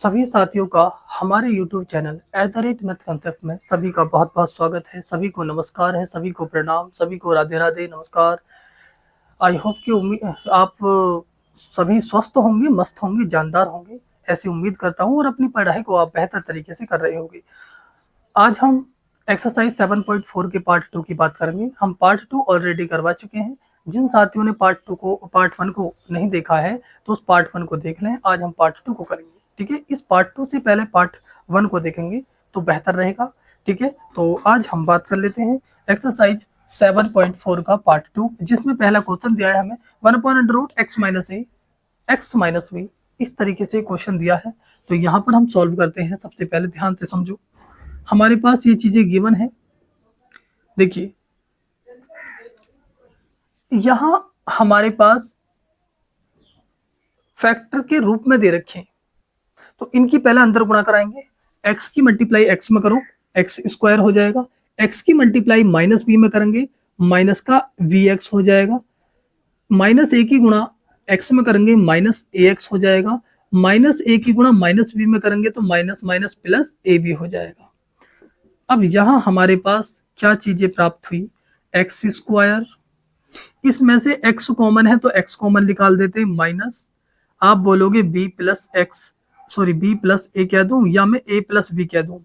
सभी साथियों का हमारे YouTube चैनल मैथ कॉन्सेप्ट में सभी का बहुत बहुत स्वागत है। सभी को नमस्कार है, सभी को प्रणाम, सभी को राधे राधे नमस्कार। आई होप कि आप सभी स्वस्थ होंगे, मस्त होंगे, जानदार होंगे, ऐसी उम्मीद करता हूँ और अपनी पढ़ाई को आप बेहतर तरीके से कर रहे होंगे। आज हम एक्सरसाइज 7.4 के पार्ट 2 की बात करेंगे। हम पार्ट 2 ऑलरेडी करवा चुके हैं। जिन साथियों ने पार्ट 1 को नहीं देखा है तो उस पार्ट 1 को देख लें। आज हम पार्ट 2 को करेंगे, ठीक है। इस पार्ट 2 से पहले पार्ट 1 को देखेंगे तो बेहतर रहेगा, ठीक है। तो आज हम बात कर लेते हैं एक्सरसाइज 7.4 का पार्ट 2, जिसमें पहला क्वेश्चन दिया है हमें 1/√x-a x - इस तरीके से क्वेश्चन दिया है। तो यहाँ पर हम सॉल्व करते हैं। सबसे पहले ध्यान से समझो, हमारे पास ये चीजें गिवन है। देखिए यहाँ हमारे पास फैक्टर के रूप में दे रखे हैं, तो इनकी पहले अंदर गुणा कराएंगे। x की मल्टीप्लाई x में करो, x स्क्वायर हो जाएगा। x की मल्टीप्लाई माइनस b में करेंगे, माइनस का vx हो जाएगा। माइनस a की गुणा x में करेंगे, माइनस ax हो जाएगा। माइनस a की गुणा माइनस b में करेंगे तो माइनस माइनस प्लस ab हो जाएगा। अब यहाँ हमारे पास क्या चीजें प्राप्त हुई, एक्स स्क्वायर, इसमें से x कॉमन है तो x कॉमन निकाल देते हैं, माइनस आप बोलोगे b प्लस a कह दूं या मैं a प्लस b कह दूं,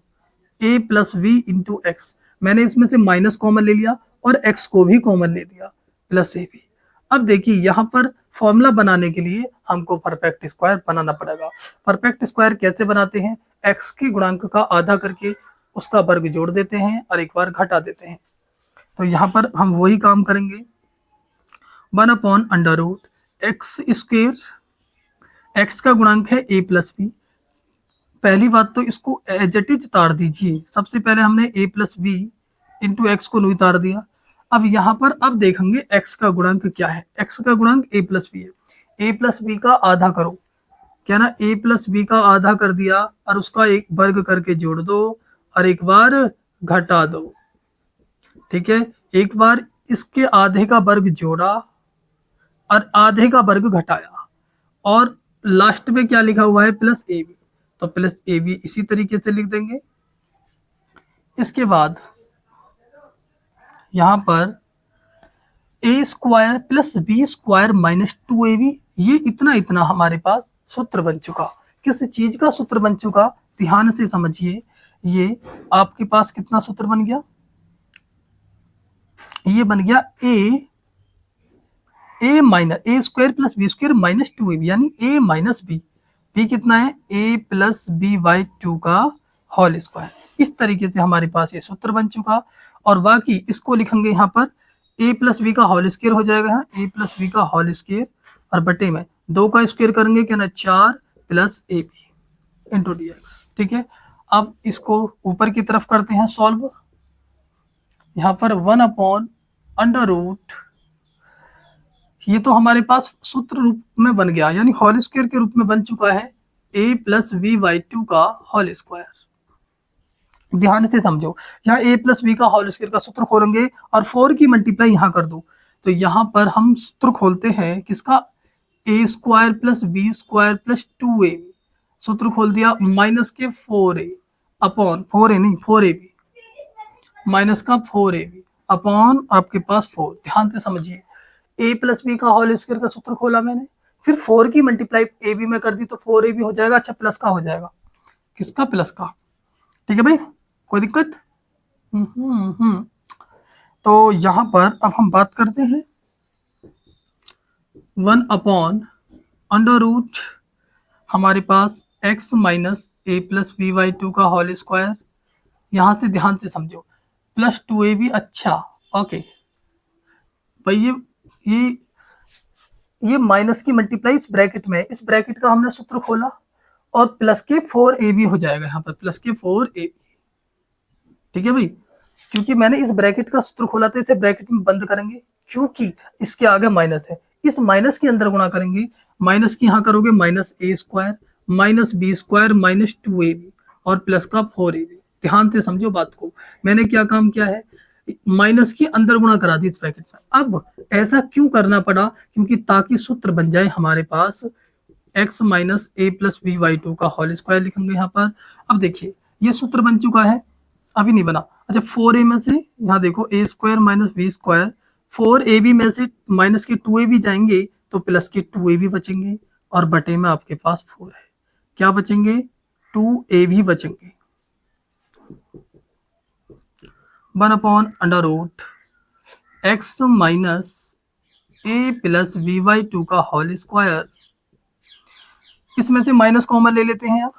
a plus v into x. मैंने इसमें से माइनस कॉमन ले लिया और x को भी कॉमन ले लिया, प्लस a भी। अब देखिए यहाँ पर फॉर्मूला बनाने के लिए हमको परफेक्ट स्क्वायर बनाना पड़ेगा। परफेक्ट स्क्वायर कैसे बनाते हैं, x के गुणांक का आधा करके उसका वर्ग जोड़ देते हैं और एक बार घटा देते हैं। तो यहाँ पर हम वही काम करेंगे, 1/√x²। x का गुणांक है a प्लस b। पहली बात तो इसको एज इट इज उतार दीजिए। सबसे पहले हमने a plus B into X को नहीं उतार दिया। अब यहाँ पर अब देखेंगे x का गुणांक क्या है। x का गुणांक a प्लस बी है। a प्लस बी का आधा करो, क्या ना, a प्लस बी का आधा कर दिया और उसका एक वर्ग करके जोड़ दो और एक बार घटा दो, ठीक है। एक बार इसके आधे का वर्ग जोड़ा और आधे का वर्ग घटाया और लास्ट में क्या लिखा हुआ है, प्लस ए बी, तो प्लस ए बी इसी तरीके से लिख देंगे। इसके बाद यहाँ पर a square plus B square minus 2ab, ये इतना हमारे पास सूत्र बन चुका। किस चीज का सूत्र बन चुका, ध्यान से समझिए। ये आपके पास कितना सूत्र बन गया, ये बन गया a minus a square plus B square minus 2ab, यानी a माइनस बी। बी कितना है, a प्लस बी बाई 2 का होल स्क्वायर। इस तरीके से हमारे पास ये सूत्र बन चुका। और बाकी इसको लिखेंगे यहाँ पर a प्लस बी का होल स्क्वायर हो जाएगा, a प्लस बी का होल स्क्वायर और बटे में 2 का स्क्वायर करेंगे, क्या ना, 4 plus A B into D X, ठीक है। अब इसको ऊपर की तरफ करते हैं सॉल्व। यहाँ पर 1/√, ये तो हमारे पास सूत्र रूप में बन गया, यानी होल स्क्वायर के रूप में बन चुका है, a प्लस बी बाई 2 का होल स्क्वायर। ध्यान से समझो, यहाँ a प्लस बी का होल स्क्वायर का सूत्र खोलेंगे और 4 की मल्टीप्लाई यहाँ कर दो। तो यहाँ पर हम सूत्र खोलते हैं किसका, a square plus B square plus 2ab, सूत्र खोल दिया, माइनस के 4a अपॉन 4a नहीं 4ab, माइनस का 4ab अपॉन आपके पास 4। ध्यान से समझिए, a प्लस बी का होल स्क्वायर का सूत्र खोला मैंने, फिर 4 की मल्टीप्लाई a b में कर दी तो 4ab हो जाएगा। अच्छा, प्लस का हो जाएगा, किसका, प्लस का, ठीक है भाई, कोई दिक्कत। तो यहाँ पर अब हम बात करते हैं 1/√, हमारे पास x minus a plus B by 2 का होल स्क्वायर। यहाँ से ध्यान से समझो, प्लस 2ab। अच्छा ओके भाई, ये माइनस की मल्टीप्लाई इस ब्रैकेट में, इस ब्रैकेट का हमने सूत्र खोला और प्लस के 4ab हो जाएगा, यहाँ पर प्लस के 4ab, ठीक है भाई। क्योंकि मैंने इस ब्रैकेट का सूत्र खोला तो इसे ब्रैकेट में बंद करेंगे, क्योंकि इसके आगे माइनस है। इस माइनस के अंदर गुणा करेंगे, माइनस की यहाँ करोगे minus a square minus B square minus 2ab और प्लस का 4ab। ध्यान से समझो बात को, मैंने क्या काम किया है, माइनस की अंदर गुणा करा दी इस ब्रैकेट में। अब ऐसा क्यों करना पड़ा, क्योंकि ताकि सूत्र बन जाए हमारे पास x minus A plus B by two का होल स्क्वायर लिखेंगे यहाँ पर। अब देखिए ये सूत्र बन चुका है, अभी नहीं बना। अच्छा 4a में से यहाँ देखो a square minus B square, 4ab में से माइनस के 2ab जाएंगे तो प्लस के 2ab बचेंगे और बटे में आपके पास 4 है। क्या बचेंगे? 2ab बचेंगे। 1/√ x minus A plus B by two का होल स्क्वायर। इसमें से माइनस कॉमन ले लेते हैं आप,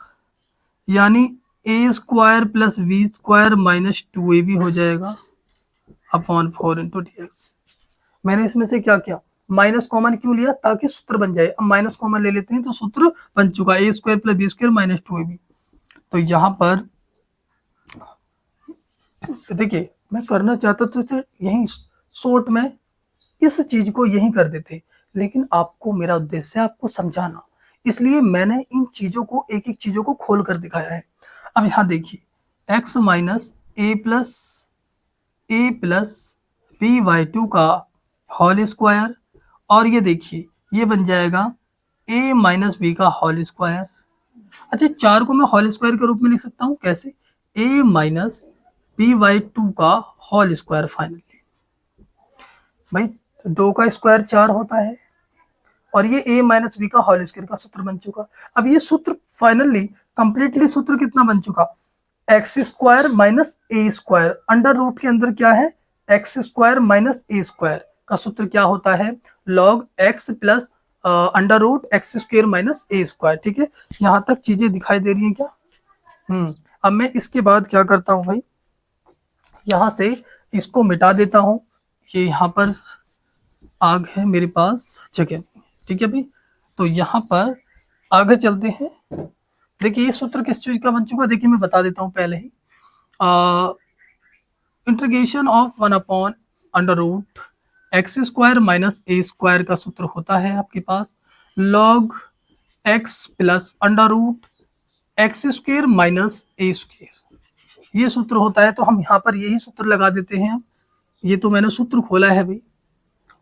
यानी a square plus B square minus 2ab हो जाएगा अपॉन 4 इंटू डी एक्स। मैंने इसमें से क्या किया, माइनस कॉमन क्यों लिया? ताकि सूत्र बन जाए। अब माइनस कॉमन ले लेते हैं तो सूत्र बन चुका है, a square plus B square minus 2ab। तो यहाँ पर देखिए मैं करना चाहता तो यहीं शॉर्ट में इस चीज को यहीं कर देते, लेकिन आपको मेरा उद्देश्य है आपको समझाना, इसलिए मैंने इन चीजों को एक एक चीजों को खोल कर दिखाया है। अब यहाँ देखिए X minus A plus B by two का होल स्क्वायर, और ये देखिए ये बन जाएगा ए माइनस बी का होल स्क्वायर। अच्छा चार को मैं होल स्क्वायर के रूप में लिख सकता हूँ, कैसे? ए माइनस बी वाई टू का होल स्क्वायर। फाइनली भाई 2 का स्क्वायर 4 होता है, और ये a माइनस बी का होल स्क्वायर का सूत्र बन चुका। अब ये सूत्र फाइनली कंप्लीटली सूत्र कितना बन चुका? X square minus a square, under root के अंदर क्या है? X square minus a square का सूत्र क्या होता है? Log x plus under root x square minus a square. ठीक है, यहाँ तक चीजें दिखाई दे रही हैं क्या? अब मैं इसके बाद क्या करता हूँ भाई, यहाँ से इसको मिटा देता हूँ। ये यहाँ पर आग है मेरे पास, जगह। ठीक है भाई, तो यहाँ पर आगे चलते हैं। देखिए ये सूत्र किस चीज का बन चुका? देखिए मैं बता देता हूँ पहले ही। Integration of 1/√ x square minus a square का सूत्र होता है आपके पास log x plus under root x square minus a square, ये सूत्र होता है। तो हम यहाँ पर यही सूत्र लगा देते हैं। ये तो मैंने सूत्र खोला है भाई,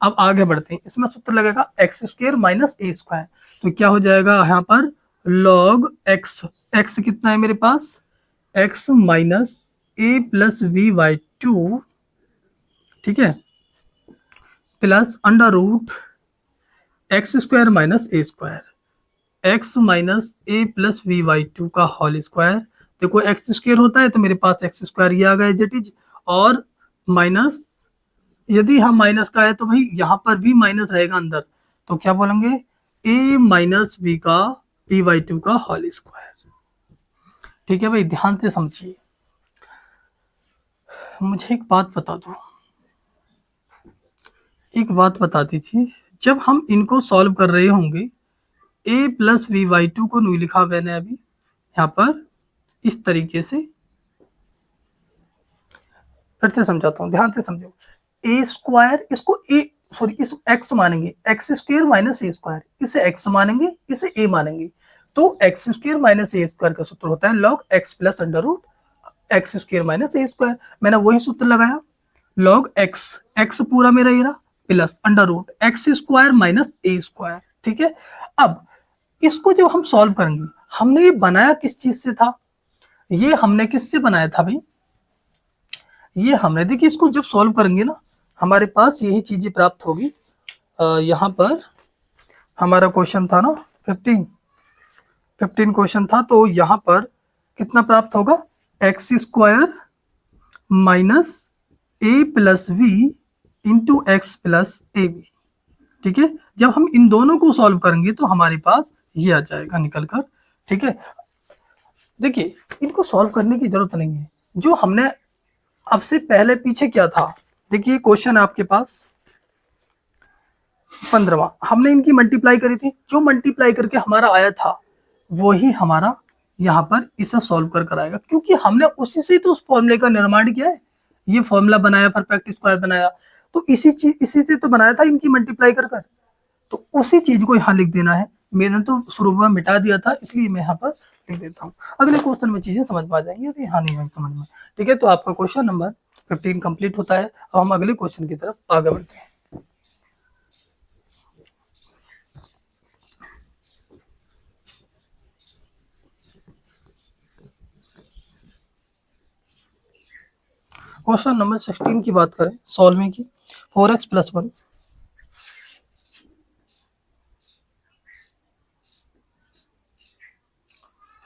अब आगे बढ़ते हैं। इसमें सूत्र लगेगा x square minus a square, तो क्या हो जाएगा यहाँ पर? लॉग एक्स, एक्स कितना है मेरे पास? X minus A plus b by two, ठीक है, plus under root x square minus a square, x minus A plus b by two का होल स्क्वायर। देखो एक्स स्क्वायर होता है तो मेरे पास एक्स स्क्वायर ये आ गया एज इट इज, और माइनस यदि हम माइनस का है तो भाई यहाँ पर भी माइनस रहेगा अंदर, तो क्या बोलेंगे? ए माइनस बी का पी वाई टू का होल स्क्वायर। ठीक है भाई, ध्यान से समझिए। मुझे एक बात बता दो, एक बात बता दीजिए, जब हम इनको सॉल्व कर रहे होंगे, ए प्लस वी वाई टू को नहीं लिखा मैंने अभी यहाँ पर इस तरीके से, फिर से समझाता हूँ, ध्यान से समझो। ए स्क्वायर, इसको ए सॉरी इस एक्स मानेंगे, x square minus a square, इसे एक्स मानेंगे, इसे ए मानेंगे, तो x square minus a square का सूत्र होता है log x plus under root x square minus a square. मैंने वही सूत्र लगाया, लॉग एक्स, एक्स पूरा मेरा ये रहा, plus under root x square minus a square. ठीक है, अब इसको जब हम सॉल्व करेंगे, हमने ये बनाया किस चीज से था? ये हमने किससे बनाया था भाई? ये हमने, देखिए इसको जब सॉल्व करेंगे ना, हमारे पास यही चीजें प्राप्त होगी। यहाँ पर हमारा क्वेश्चन था ना 15 क्वेश्चन था, तो यहाँ पर कितना प्राप्त होगा? X square minus A plus B into X plus A B. ठीक है, जब हम इन दोनों को सॉल्व करेंगे तो हमारे पास ये आ जाएगा निकल कर। ठीक है, देखिए इनको सॉल्व करने की जरूरत नहीं है, जो हमने अब से पहले पीछे क्या था, देखिए क्वेश्चन आपके पास 15वां, हमने इनकी मल्टीप्लाई करी थी, जो मल्टीप्लाई करके हमारा आया था वही हमारा यहाँ पर इसे सॉल्व कर कर आएगा, क्योंकि हमने उसी से तो उस फॉर्मूले का निर्माण किया है। ये फॉर्मूला बनाया, परफेक्ट स्क्वायर बनाया, तो इसी से तो बनाया था इनकी मल्टीप्लाई कर कर, तो उसी चीज को यहाँ लिख देना है। मैंने तो शुरू में मिटा दिया था, इसलिए मैं यहाँ पर लिख देता हूँ। अगले क्वेश्चन में चीजें समझ में आ जाएंगी, यदि यहाँ नहीं है समझ में। ठीक है, तो आपका क्वेश्चन नंबर 15 कंप्लीट होता है। अब हम अगले क्वेश्चन की तरफ आगे बढ़ते हैं। क्वेश्चन नंबर 16 की बात करें सॉल्विंग की, 4x + 1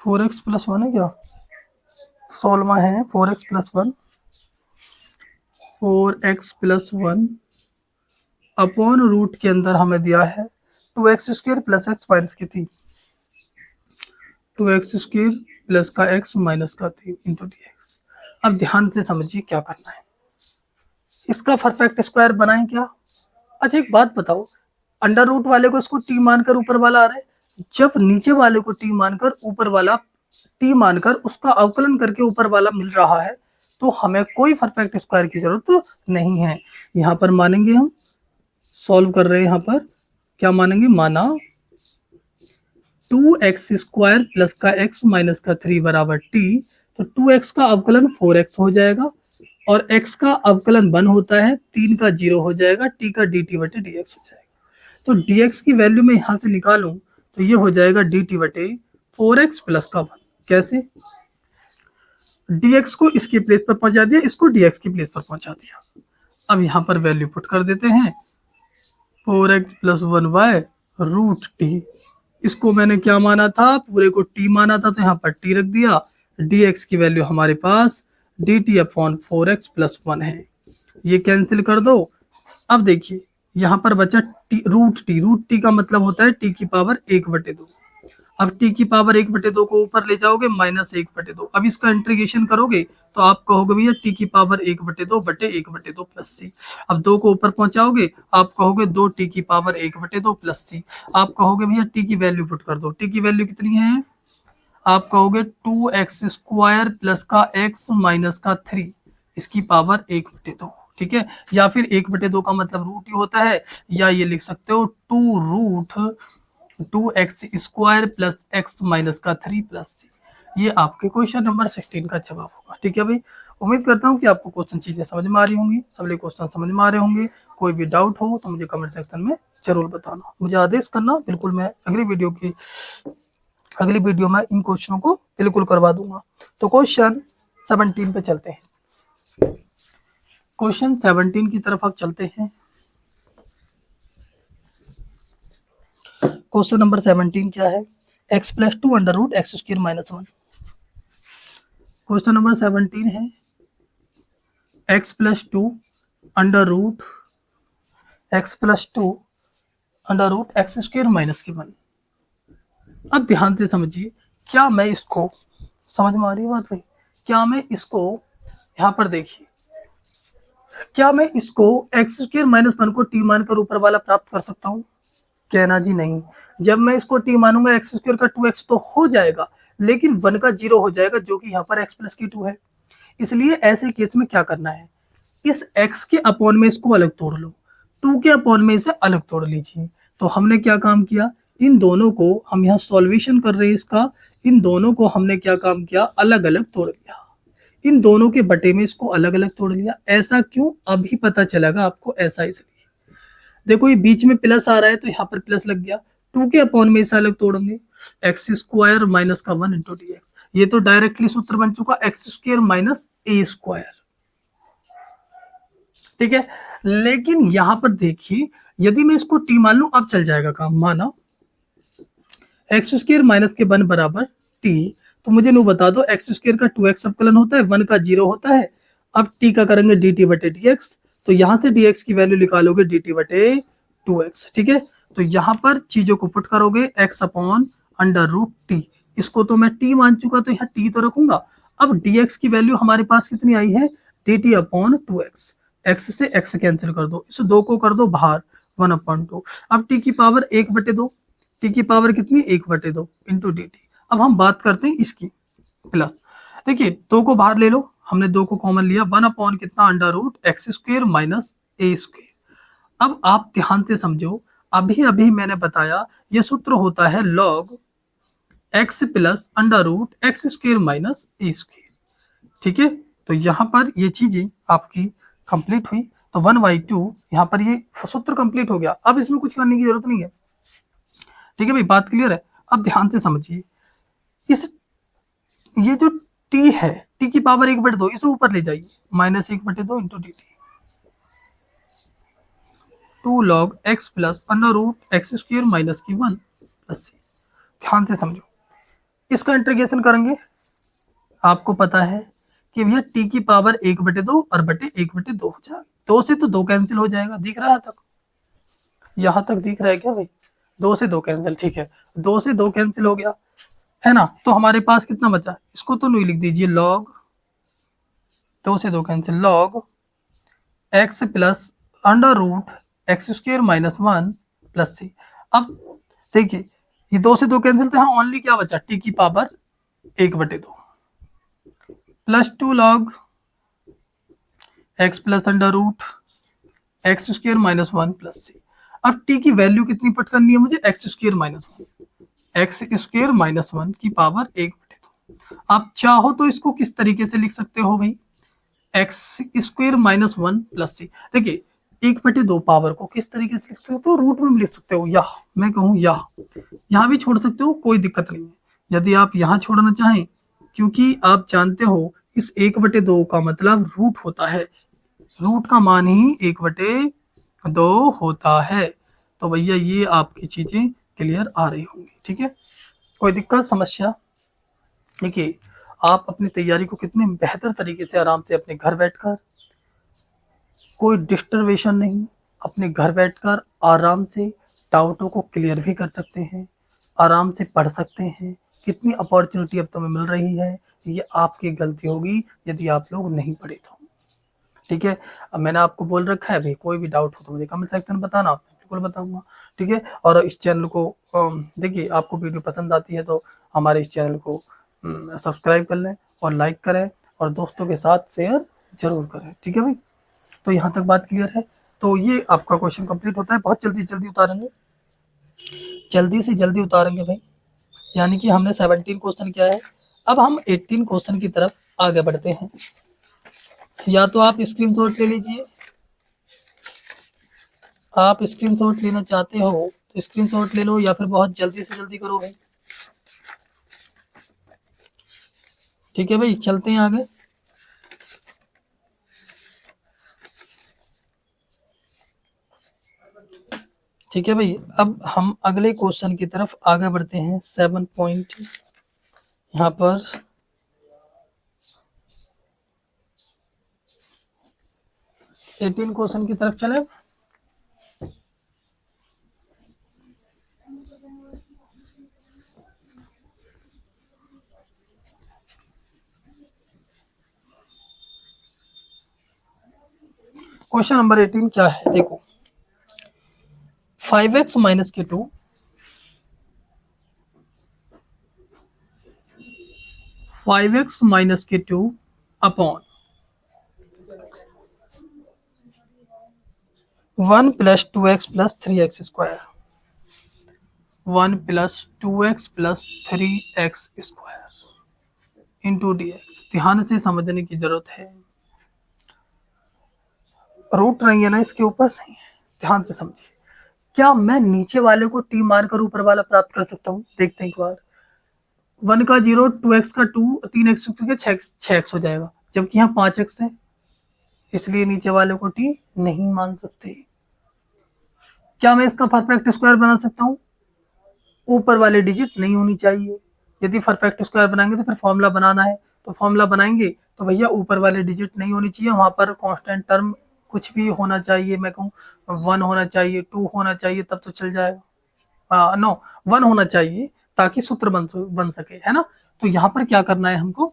4x + 1 है क्या, सॉल्व है 4x + 1 4x + 1 अपॉन रूट के अंदर हमें दिया है 2x² + x माइनस की 3 2x² प्लस का x माइनस का 3 इंटू डी एक्स। अब ध्यान से समझिए क्या करना है, इसका परफेक्ट स्क्वायर बनाएं क्या। अच्छा एक बात बताओ, अंडर रूट वाले को इसको टी मानकर ऊपर वाला आ रहा है, जब नीचे वाले को टी मानकर ऊपर वाला टी मानकर उसका अवकलन करके ऊपर वाला मिल रहा है तो हमें कोई परफेक्ट स्क्वायर की जरूरत तो नहीं है। यहाँ पर मानेंगे हम, सॉल्व कर रहे हैं यहाँ पर क्या मानेंगे, माना 2x² प्लस का x माइनस का 3 बराबर t, तो 2x का अवकलन 4x हो जाएगा और x का अवकलन 1 होता है, 3 का 0 हो जाएगा, t का dt बटे dx हो जाएगा। तो dx की वैल्यू मैं यहाँ से निकालूं तो ये हो जाएगा dt बटे 4x प्लस का 1। कैसे, dx को इसके प्लेस पर पहुंचा दिया, इसको dx की प्लेस पर पहुंचा दिया। अब यहाँ पर वैल्यू पुट कर देते हैं 4x + 1/√t, इसको मैंने क्या माना था, पूरे को t माना था तो यहाँ पर t रख दिया, dx की वैल्यू हमारे पास dt/4x + 1 है, ये कैंसिल कर दो। अब देखिए यहाँ पर बचा √t का मतलब होता है t की पावर 1/2। अब t की पावर 1/2 को ऊपर ले जाओगे -1/2, अब इसका इंटीग्रेशन करोगे तो आप कहोगे भैया t की पावर 1/2 बटे 1/2 प्लस c। अब 2 को ऊपर पहुंचाओगे आप कहोगे 2t की पावर 1/2 प्लस c। आप कहोगे भैया t की वैल्यू पुट कर दो, t की वैल्यू कितनी है, आप कहोगे 2x² प्लस का x माइनस का 3 इसकी पावर 1/2, ठीक है, या फिर 1/2 का मतलब रूट ही होता है, या ये लिख सकते हो 2√2x² प्लस x माइनस का 3 प्लस c। ये आपके क्वेश्चन नंबर 16 का जवाब होगा। ठीक है भाई, उम्मीद करता हूँ कि आपको क्वेश्चन चीजें समझ में आ रही होंगी, सभी क्वेश्चन समझ में आ रहे होंगे। कोई भी डाउट हो तो मुझे कमेंट सेक्शन में जरूर बताना, मुझे आदेश करना, बिल्कुल मैं अगली वीडियो में इन क्वेश्चनों को बिल्कुल करवा दूंगा। तो क्वेश्चन 17 पे चलते हैं, क्वेश्चन 17 की तरफ आप चलते हैं। क्वेश्चन नंबर 17 क्या है, x + 2 √x² - 1। क्वेश्चन नंबर 17 है x + 2 √x² - 1। अब ध्यान से समझिए, क्या मैं इसको, समझ में आ रही है बात भाई, क्या मैं इसको यहाँ पर देखिए, क्या मैं इसको x² - 1 को t मानकर ऊपर वाला प्राप्त कर सकता हूँ, कहना जी नहीं। जब मैं इसको t मानूंगा x² का 2x तो हो जाएगा, लेकिन 1 का 0 हो जाएगा जो कि यहाँ पर x + की 2 है। इसलिए ऐसे केस में क्या करना है, इस x के अपॉन में इसको अलग तोड़ लो, 2 के अपॉन में इसे अलग तोड़ लीजिए। तो हमने क्या काम किया, इन दोनों को हम यहाँ सॉल्वेशन कर रहे हैं इसका, इन दोनों को हमने क्या काम किया, अलग अलग तोड़ लिया, इन दोनों के बटे में इसको अलग अलग तोड़ लिया। ऐसा क्यों, अभी पता चलेगा आपको, ऐसा इसलिए देखो ये बीच में प्लस आ रहा है तो यहाँ पर प्लस लग गया, 2 के अपॉन में इसे अलग तोड़ेंगे, x² - 1 इंटू dx, ये तो डायरेक्टली सूत्र बन चुका x² - a²। ठीक है, लेकिन यहाँ पर देखिए यदि मैं इसको t मान लूं अब चल जाएगा काम, माना x² - के 1 बराबर t, तो मुझे नो बता दो x² का 2x अवकलन होता है, 1 का 0 होता है। अब t का करेंगे dt बटे dx, तो यहाँ से dx की वैल्यू निकालोगे dt बटे 2x। ठीक है, तो यहाँ पर चीजों को पुट करोगे x/√t, इसको तो मैं t मान चुका तो यहाँ t तो रखूंगा। अब dx की वैल्यू हमारे पास कितनी आई है, dt/2x, x से x कैंसिल कर दो, इस 2 को कर दो बाहर, 1/2। अब t की पावर 1/2, t की पावर कितनी 1/2 इंटू dt। अब हम बात करते हैं इसकी प्लस, देखिए 2 को बाहर ले लो, हमने 2 को कॉमन लिया, 1/ कितना √x² - a²। अब आप ध्यान से समझो, अभी मैंने बताया ये सूत्र होता है log x + √x² - a²। ठीक है, तो यहाँ पर ये चीजें आपकी कंप्लीट हुई, तो 1/2 यहाँ पर ये सूत्र कंप्लीट हो गया। अब इसमें कुछ करने की जरूरत नहीं है। ठीक है भाई, बात क्लियर है। अब ध्यान से समझिए, इस ये जो टी है, टी की पावर 1/2, इसे ऊपर ले जाइए, -1/2 into d T, 2 log x plus √x² minus की 1 प्लस सी। ध्यान से समझो, इसका इंटीग्रेशन करेंगे, आपको पता है कि भैया टी की पावर 1/2 और बटे 1/2 हो जाएगा, 2 से तो 2 कैंसिल हो जाएगा, दिख रहा है तक, यहाँ तक दिख रहा है क्या भाई, 2 से 2 कैंसिल, ठीक है, 2 से 2 कैंसिल हो गया है ना, तो हमारे पास कितना बचा, इसको तो नहीं लिख दीजिए, लॉग 2 से 2 cancel, log x plus √x² minus 1 plus c. अब देखिए ये 2 से 2 कैंसिल, तो यहाँ ओनली क्या बचा, टी की power 1/2 plus 2 log x plus √x² minus 1 plus c. अब टी की वैल्यू कितनी पुट करनी है मुझे, x² माइनस 1, x² माइनस 1 की पावर 1/2। आप चाहो तो इसको किस तरीके से लिख सकते हो भाई, x² माइनस 1 प्लस सी। देखिए 1/2 पावर को किस तरीके से लिख सकते हो, तो रूट में भी लिख सकते हो, या मैं कहूँ यहाँ भी छोड़ सकते हो, कोई दिक्कत नहीं है यदि आप यहाँ छोड़ना चाहें, क्योंकि आप जानते हो इस 1/2 का मतलब रूट होता है, रूट का मान ही 1/2 होता है। तो भैया ये आपकी चीजें क्लियर आ रही होंगी, ठीक है, कोई दिक्कत समस्या। देखिए आप अपनी तैयारी को कितने बेहतर तरीके से आराम से अपने घर बैठकर, कोई डिस्टर्बेशन नहीं, अपने घर बैठकर आराम से डाउटों को क्लियर भी कर सकते हैं, आराम से पढ़ सकते हैं। कितनी अपॉर्चुनिटी अब तुम्हें मिल रही है, ये आपकी गलती होगी यदि आप लोग नहीं पढ़े तो, ठीक है। अब मैंने आपको बोल रखा है भाई, कोई भी डाउट हो तो मुझे कमेंट सेक्शन में बताना, बिल्कुल बताऊंगा, ठीक है। और इस चैनल को देखिए, आपको वीडियो पसंद आती है तो हमारे इस चैनल को सब्सक्राइब कर लें और लाइक करें और दोस्तों के साथ शेयर जरूर करें, ठीक है भाई। तो यहाँ तक बात क्लियर है, तो ये आपका क्वेश्चन कंप्लीट होता है, बहुत जल्दी उतारेंगे, जल्दी से जल्दी उतारेंगे भाई। यानी कि हमने 17 क्वेश्चन किया है, अब हम 18 क्वेश्चन की तरफ आगे बढ़ते हैं। या तो आप स्क्रीनशॉट ले लीजिए, आप स्क्रीनशॉट लेना चाहते हो तो स्क्रीनशॉट ले लो, या फिर बहुत जल्दी से जल्दी करो भाई, ठीक है भाई। चलते हैं आगे, ठीक है भाई। अब हम अगले क्वेश्चन की तरफ आगे बढ़ते हैं। 7 पॉइंट यहाँ पर 18 क्वेश्चन की तरफ चले। क्वेश्चन नंबर 18 क्या है, देखो 5x माइनस के 2 5x माइनस के 2 upon 1 plus 2x plus 3x square, 1 plus 2x plus 3x square into dx। ध्यान से समझने की जरूरत है, रूट नहीं है ना इसके ऊपर, नहीं है, ध्यान से समझिए। क्या मैं नीचे वाले को टी मारकर ऊपर वाला प्राप्त कर सकता हूँ, देखते हैं एक बार। 1 का 0, 2x का 2, 3x क्योंकि 6x हो जाएगा, जबकि यहाँ 5x है, इसलिए नीचे वाले को टी नहीं मान सकते। क्या मैं इसका परफेक्ट स्क्वायर बना सकता हूँ, ऊपर वाले डिजिट नहीं होनी चाहिए। यदि परफेक्ट स्क्वायर बनाएंगे तो फिर फॉर्मूला बनाना है, तो फॉर्मूला बनाएंगे तो भैया ऊपर वाले डिजिट नहीं होनी चाहिए, वहां पर कांस्टेंट टर्म कुछ भी होना चाहिए, मैं कहूँ 1 होना चाहिए, 2 होना चाहिए, तब तो चल जाएगा। नो 1 होना चाहिए ताकि सूत्र बन सके, है ना। तो यहाँ पर क्या करना है हमको,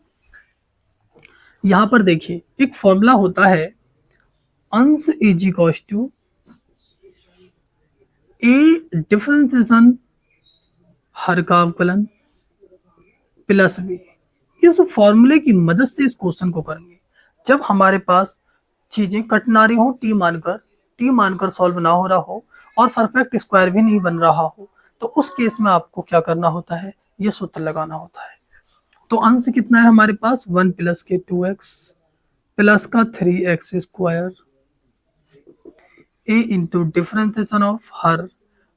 यहाँ पर देखिए एक फॉर्मूला होता है, अंश is equals to a differentiation हर का अवकलन प्लस बी। इस फॉर्मूले की मदद से इस क्वेश्चन को करेंगे। जब हमारे पास चीजें कट ना रही हो, टी मानकर सॉल्व ना हो रहा हो और परफेक्ट स्क्वायर भी नहीं बन रहा हो, तो उस केस में आपको क्या करना होता है, ये सूत्र लगाना होता है। तो अंश कितना है हमारे पास, 1 प्लस के 2x प्लस का 3x square A into differentiation of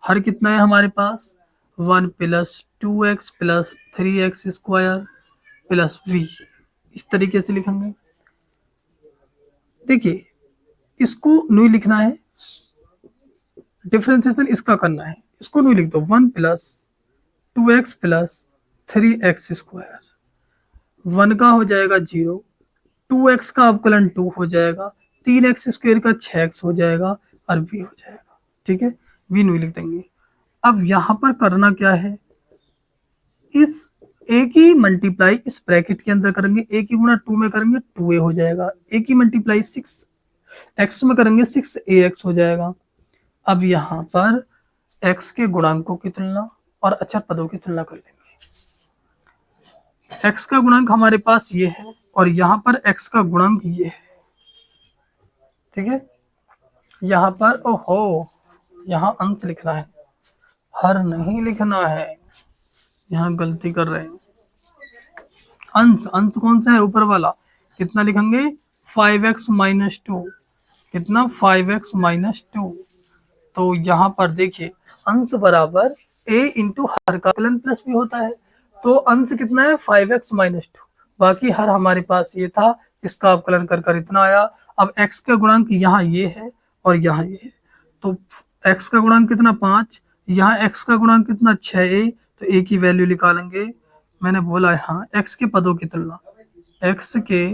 हर कितना है हमारे पास, 1 plus 2x plus 3x square plus v इस तरीके से लिखेंगे। देखिए इसको नहीं लिखना है, डिफरेंशिएशन इसका करना है, इसको नहीं लिख दो। 1 plus 2x plus 3x square, 1 का हो जाएगा 0, 2x का अवकलन 2 हो जाएगा, 3x स्क्वायर का 6x हो जाएगा और v हो जाएगा। ठीक है, v नहीं लिख देंगे। अब यहाँ पर करना क्या है, इस a की मल्टीप्लाई इस ब्रैकेट के अंदर करेंगे, a की गुणा 2 में करेंगे 2a हो जाएगा, a की मल्टीप्लाई 6x में करेंगे 6ax हो जाएगा। अब यहाँ पर x के गुणांकों की तुलना और अचर पदों की तुलना कर लेंगे। x का गुणांक हमारे पास ये है और यहाँ पर x का गुणांक ये है। ठीक है, यहाँ पर ओहो यहाँ अंश लिखना है, हर नहीं लिखना है, यहाँ गलती कर रहे हैं। अंश, अंश कौन सा है, ऊपर वाला। कितना लिखेंगे 5x माइनस 2, कितना 5x माइनस 2। तो यहाँ पर देखिए अंश बराबर a इंटू हर का अवकलन प्लस भी होता है, तो अंश कितना है 5x माइनस 2, बाकी हर हमारे पास ये था, इसका अवकलन कर कर इतना आया। अब x का गुणांक यहाँ ये है और यहाँ ये है, तो x का गुणांक कितना 5, यहाँ x का गुणांक कितना 6a, तो a की वैल्यू निकालेंगे। मैंने बोला यहाँ x के पदों की तुलना, x के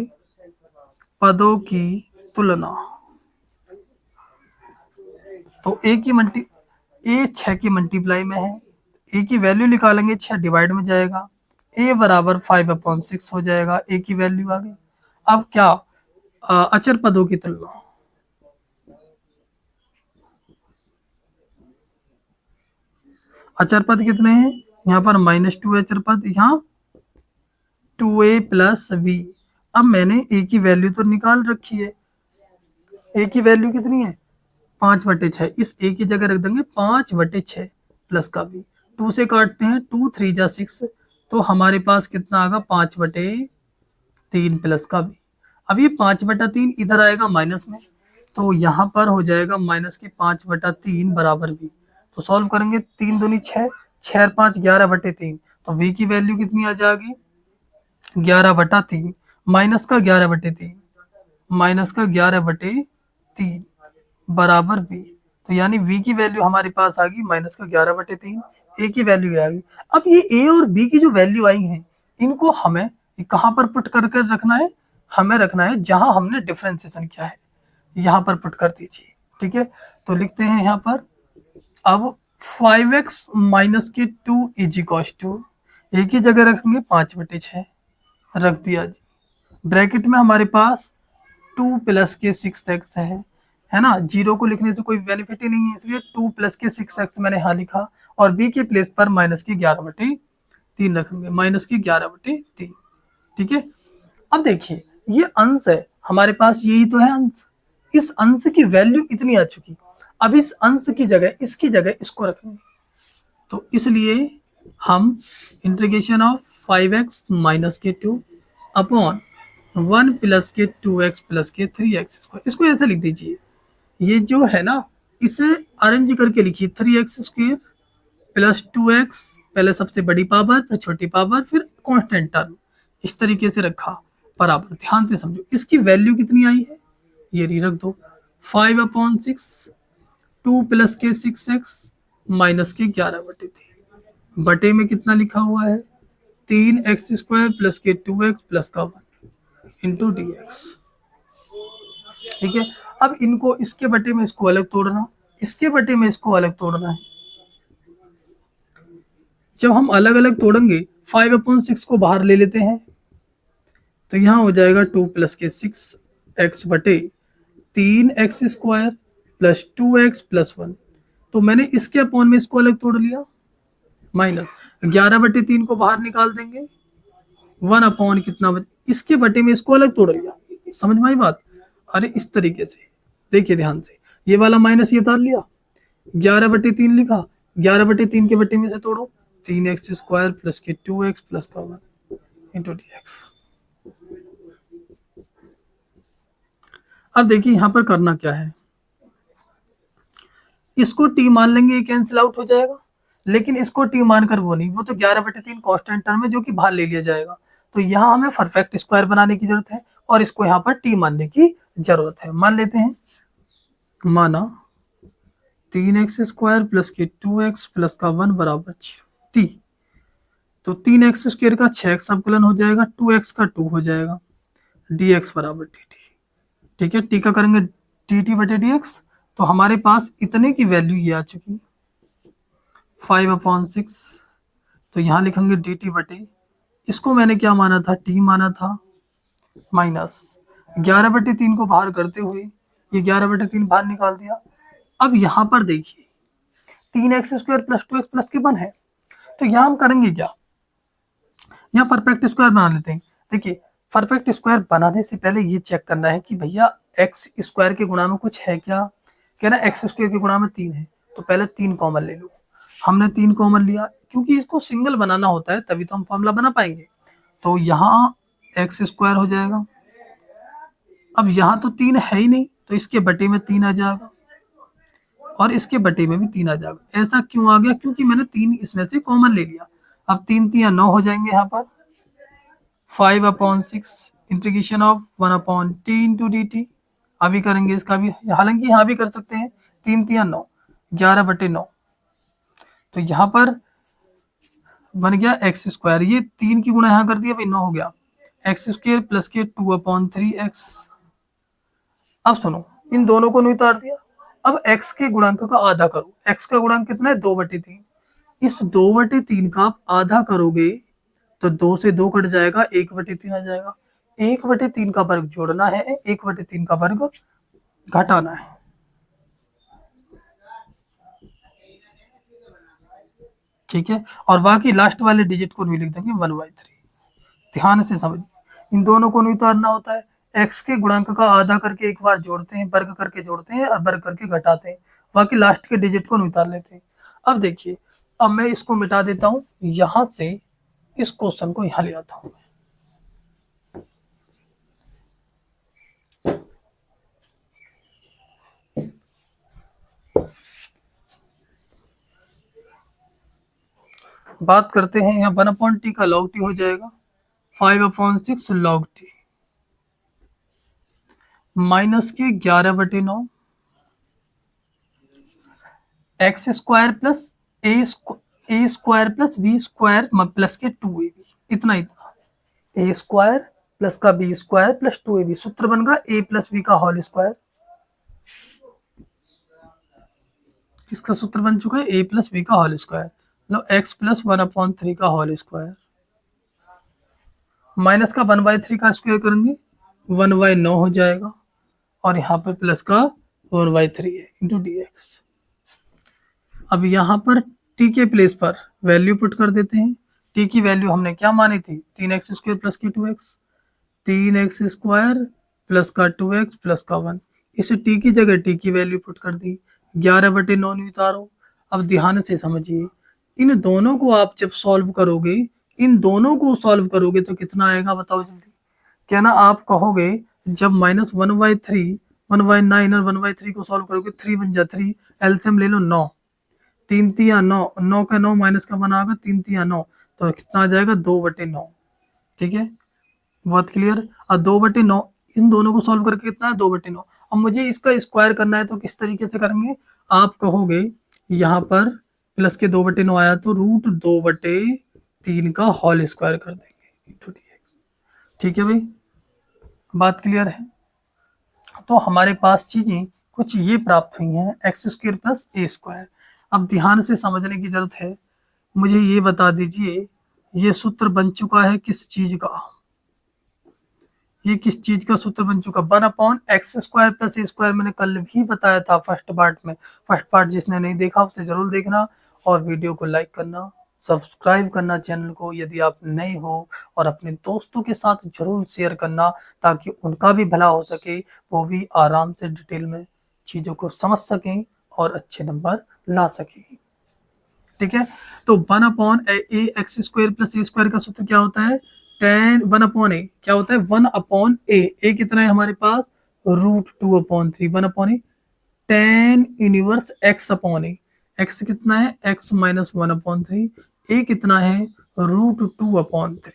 पदों की तुलना, तो a 6 की मल्टीप्लाई में है, a की वैल्यू निकालेंगे 6 डिवाइड में जाएगा, a बराबर 5/6 हो जाएगा, a की वैल्यू आ गई। अब क्या अचर पदों की तुलना, अचर पद कितने हैं, यहाँ पर -2 अचर पद, यहाँ 2a प्लस v। अब मैंने a की वैल्यू तो निकाल रखी है, a की वैल्यू कितनी है 5/6, इस a की जगह रख देंगे 5/6 प्लस का v, 2 से काटते हैं 2 3 जा 6, तो हमारे पास कितना आएगा 5/3 प्लस का v। अब ये 5/3 इधर आएगा माइनस में, तो यहाँ पर हो जाएगा माइनस के 5/3 बराबर v। तो सॉल्व करेंगे 3 दूनी 6, 6 और 5 11/3, तो v की वैल्यू कितनी आ जाएगी 11/3 माइनस का 11/3, माइनस का 11/3 बराबर v। तो यानी v की वैल्यू हमारे पास आ गई माइनस का 11/3, a की वैल्यू आ गई। अब ये a और b की जो वैल्यू आई हैं, इनको हमें कहाँ पर पुट कर कर रखना है, हमें रखना है जहां हमने डिफरेंशिएशन किया है, यहाँ पर पुट कर दीजिए। ठीक है, तो लिखते हैं यहाँ पर, अब 5x माइनस के 2 इज इक्वल टू, a की जगह रखेंगे 5/6, रख दिया जी, ब्रैकेट में हमारे पास 2 प्लस के 6x है ना, जीरो को लिखने से कोई बेनिफिट ही नहीं है, इसलिए 2 प्लस के 6x मैंने यहाँ लिखा, और b के प्लेस पर माइनस के 11/3 रखेंगे, माइनस के 11/3। ठीक है, अब देखिए ये अंश है हमारे पास, यही तो है अंश, इस अंश की वैल्यू इतनी आ चुकी, अब इस अंश की जगह इसकी जगह इसको रखेंगे, तो इसलिए हम इंटीग्रेशन ऑफ 5x माइनस के 2 अपॉन 1 प्लस के 2x प्लस के 3x स्क्वायर, इसको ऐसे लिख दीजिए, ये जो है ना इसे अरेंज करके लिखिए, 3x स्क्वायर प्लस 2x, पहले सबसे बड़ी पावर फिर छोटी पावर फिर कांस्टेंट टर्म, इस तरीके से रखा बराबर। ध्यान से समझो, इसकी वैल्यू कितनी आई है, ये रख दो 5/6, 2 प्लस के 6x माइनस के 11/3, बटे में कितना लिखा हुआ है 3x स्क्वायर प्लस के 2x प्लस का 1 इंटू dx। ठीक है, अब इनको इसके बटे में इसको अलग तोड़ना, इसके बटे में इसको अलग तोड़ना है। जब हम अलग अलग तोड़ेंगे 5/6 को बाहर ले लेते हैं, तो यहाँ हो जाएगा 2 प्लस के 6x बटे 3x square plus 2x plus 1, तो मैंने इसके अपॉन में इसको अलग तोड़ लिया, माइनस 11/3 को बाहर निकाल देंगे, 1 अपॉन कितना इसके बटे में इसको अलग तोड़ लिया, समझ में आई बात। अरे इस तरीके से देखिए ध्यान से, ये वाला माइनस ये तार लिया, 11/3 लिखा, 11/3 के बटे में से तोड़ो, 3x स्क्वायर प्लस के 2x प्लस का 1 इंटू dx। अब देखिए यहाँ पर करना क्या है, इसको t मान लेंगे, ये कैंसिल आउट हो जाएगा, लेकिन इसको t मानकर वो नहीं, वो तो 11/3 कांस्टेंट टर्म है जो कि बाहर ले लिया जाएगा, तो यहाँ हमें परफेक्ट स्क्वायर बनाने की जरूरत है और इसको यहाँ पर टी मानने की जरूरत है। मान लेते हैं, माना 3x² प्लस के 2x प्लस का 1 बराबर टी। तो 3x² का 6x अवकलन हो जाएगा, 2x का 2 हो जाएगा, dx बराबर dt। ठीक है, टी का करेंगे dt बटे dx। तो हमारे पास इतने की वैल्यू ये आ चुकी 5/6। तो यहाँ लिखेंगे dt बटे, इसको मैंने क्या माना था, t माना था, माइनस 11/3 को बाहर करते हुए ये 11/3 बाहर निकाल दिया। अब यहाँ पर देखिए 3x² प्लस 2x प्लस के 1 है, तो यहाँ हम करेंगे क्या, यहाँ परफेक्ट स्क्वायर बना लेते हैं। देखिए परफेक्ट स्क्वायर बनाने से पहले ये चेक करना है कि भैया एक्स स्क्वायर के गुणा में कुछ है क्या, कह रहा एक्स स्क्वायर के गुणा में 3 है, तो पहले 3 कॉमन ले लो। हमने 3 कॉमन लिया, क्योंकि इसको सिंगल बनाना होता है तभी तो हम फॉर्मूला बना पाएंगे। तो यहाँ x² हो जाएगा। अब यहाँ तो 3 है ही नहीं, तो इसके बटे में 3 आ जाएगा और इसके बटे में भी 3 आ जाएगा। ऐसा क्यों आ गया, क्योंकि मैंने 3 इसमें से कॉमन ले लिया। अब 3 3 9 हो जाएंगे, यहाँ पर 5/6 integration of 1/t into dt। अभी करेंगे इसका भी, हालांकि यहाँ भी कर सकते हैं, 3 3 9, 11/9। तो यहाँ पर बन गया x², ये 3 की गुणा यहाँ कर दिया भाई, 9 हो गया, x² प्लस के 2/3x। अब सुनो, इन दोनों को नहीं उतार दिया। अब x के गुणांक का आधा करो, x का गुणांक कितना है 2/3। इस 2/3 का आप आधा करोगे तो 2 से 2 कट जाएगा, 1/3 आ जाएगा। 1/3 का वर्ग जोड़ना है, 1/3 का वर्ग घटाना है। ठीक है, और बाकी लास्ट वाले डिजिट को नहीं लिख देंगे 1/3। ध्यान से समझिए, इन दोनों को नहीं उतारना होता है। x के गुणांक का आधा करके एक बार जोड़ते हैं, वर्ग करके जोड़ते हैं और वर्ग करके घटाते हैं, बाकी लास्ट के डिजिट को नहीं उतार लेते हैं। अब देखिए, अब मैं इसको मिटा देता हूं, यहां से इस क्वेश्चन को यहां ले आता हूं। बात करते हैं, यहाँ 1/t का log t हो जाएगा 5/6 log t माइनस के 11/9 x² plus a² plus b² plus के 2ab, इतना a² प्लस का b² प्लस 2ab। सूत्र बन गया a प्लस b का होल स्क्वायर। इसका सूत्र बन चुका है a प्लस b का होल स्क्वायर, मतलब x प्लस 1/3 का होल स्क्वायर माइनस का 1/3 का स्क्वायर करेंगे 1/9 हो जाएगा, और यहाँ पर प्लस का 1/3 है इंटू dx। अब यहाँ पर t के प्लेस पर वैल्यू पुट कर देते हैं। t की वैल्यू हमने क्या मानी थी, 3x² प्लस की 2x, 3x² प्लस का 2x प्लस का 1। इस t की जगह t की वैल्यू पुट कर दी, 11/9 उतारो। अब ध्यान से समझिए, इन दोनों को आप जब सॉल्व करोगे, इन दोनों को सॉल्व करोगे तो कितना आएगा बताओ जल्दी। क्या ना आप कहोगे, जब -1/3 1/9 और 1/3 को सॉल्व करोगे, 3 बन जा 3, एलसीएम ले लो 9, 3 3 9, 9 का 9 माइनस का 1 आएगा, 3 3 9, तो कितना आ जाएगा 2/9। ठीक है, बहुत क्लियर। और 2/9 इन दोनों को सॉल्व करके कितना है 2/9। अब मुझे इसका स्क्वायर करना है, तो किस तरीके से करेंगे, आप कहोगे यहाँ पर प्लस के 2/9 आया तो √2/3 का होल स्क्वायर कर देंगे। ठीक है भाई, बात क्लियर है। तो हमारे पास चीजें कुछ ये प्राप्त हुई हैं, x² प्लस a²। अब ध्यान से समझने की जरूरत है। मुझे ये बता दीजिए, ये सूत्र बन चुका है किस चीज का, ये किस चीज का सूत्र बन चुका, 1/x² प्लस a²। मैंने कल भी बताया था फर्स्ट पार्ट में। फर्स्ट पार्ट जिसने नहीं देखा उसे जरूर देखना, और वीडियो को लाइक करना, सब्सक्राइब करना चैनल को यदि आप नए हो, और अपने दोस्तों के साथ जरूर शेयर करना ताकि उनका भी भला हो सके, वो भी आराम से डिटेल में चीज़ों को समझ सकें और अच्छे नंबर ला सकें। ठीक है, तो 1/ax² प्लस a² का सूत्र क्या होता है, 1/a क्या होता है, 1/a। a कितना है हमारे पास, √2/3, 1/a 10 इनवर्स x/a। x कितना है, x - 1/3, a कितना है √2/3।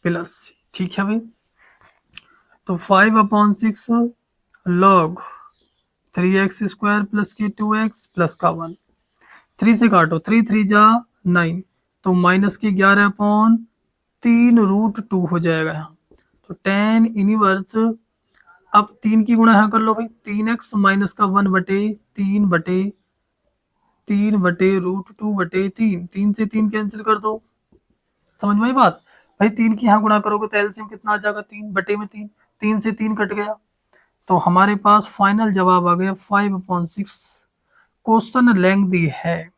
प्लस सी। ठीक है भाई, तो 5/6 log 3x² प्लस के 2x प्लस का 1, 3 से काटो, 3 3 जा 9, तो माइनस के 11/3 √2 हो जाएगा यहाँ। तो tan इनवर्स, अब 3 की गुणा यहाँ कर लो भाई, 3x माइनस का 1/3/3/√2/3, 3 से 3 कैंसिल कर दो। समझ में आई बात भाई? 3 की यहाँ गुणा करोगे तो एलसीएम कितना आ जाएगा, 3/3, 3 से 3 कट गया, तो हमारे पास फाइनल जवाब आ गया 5/6। क्वेश्चन लेंथी है,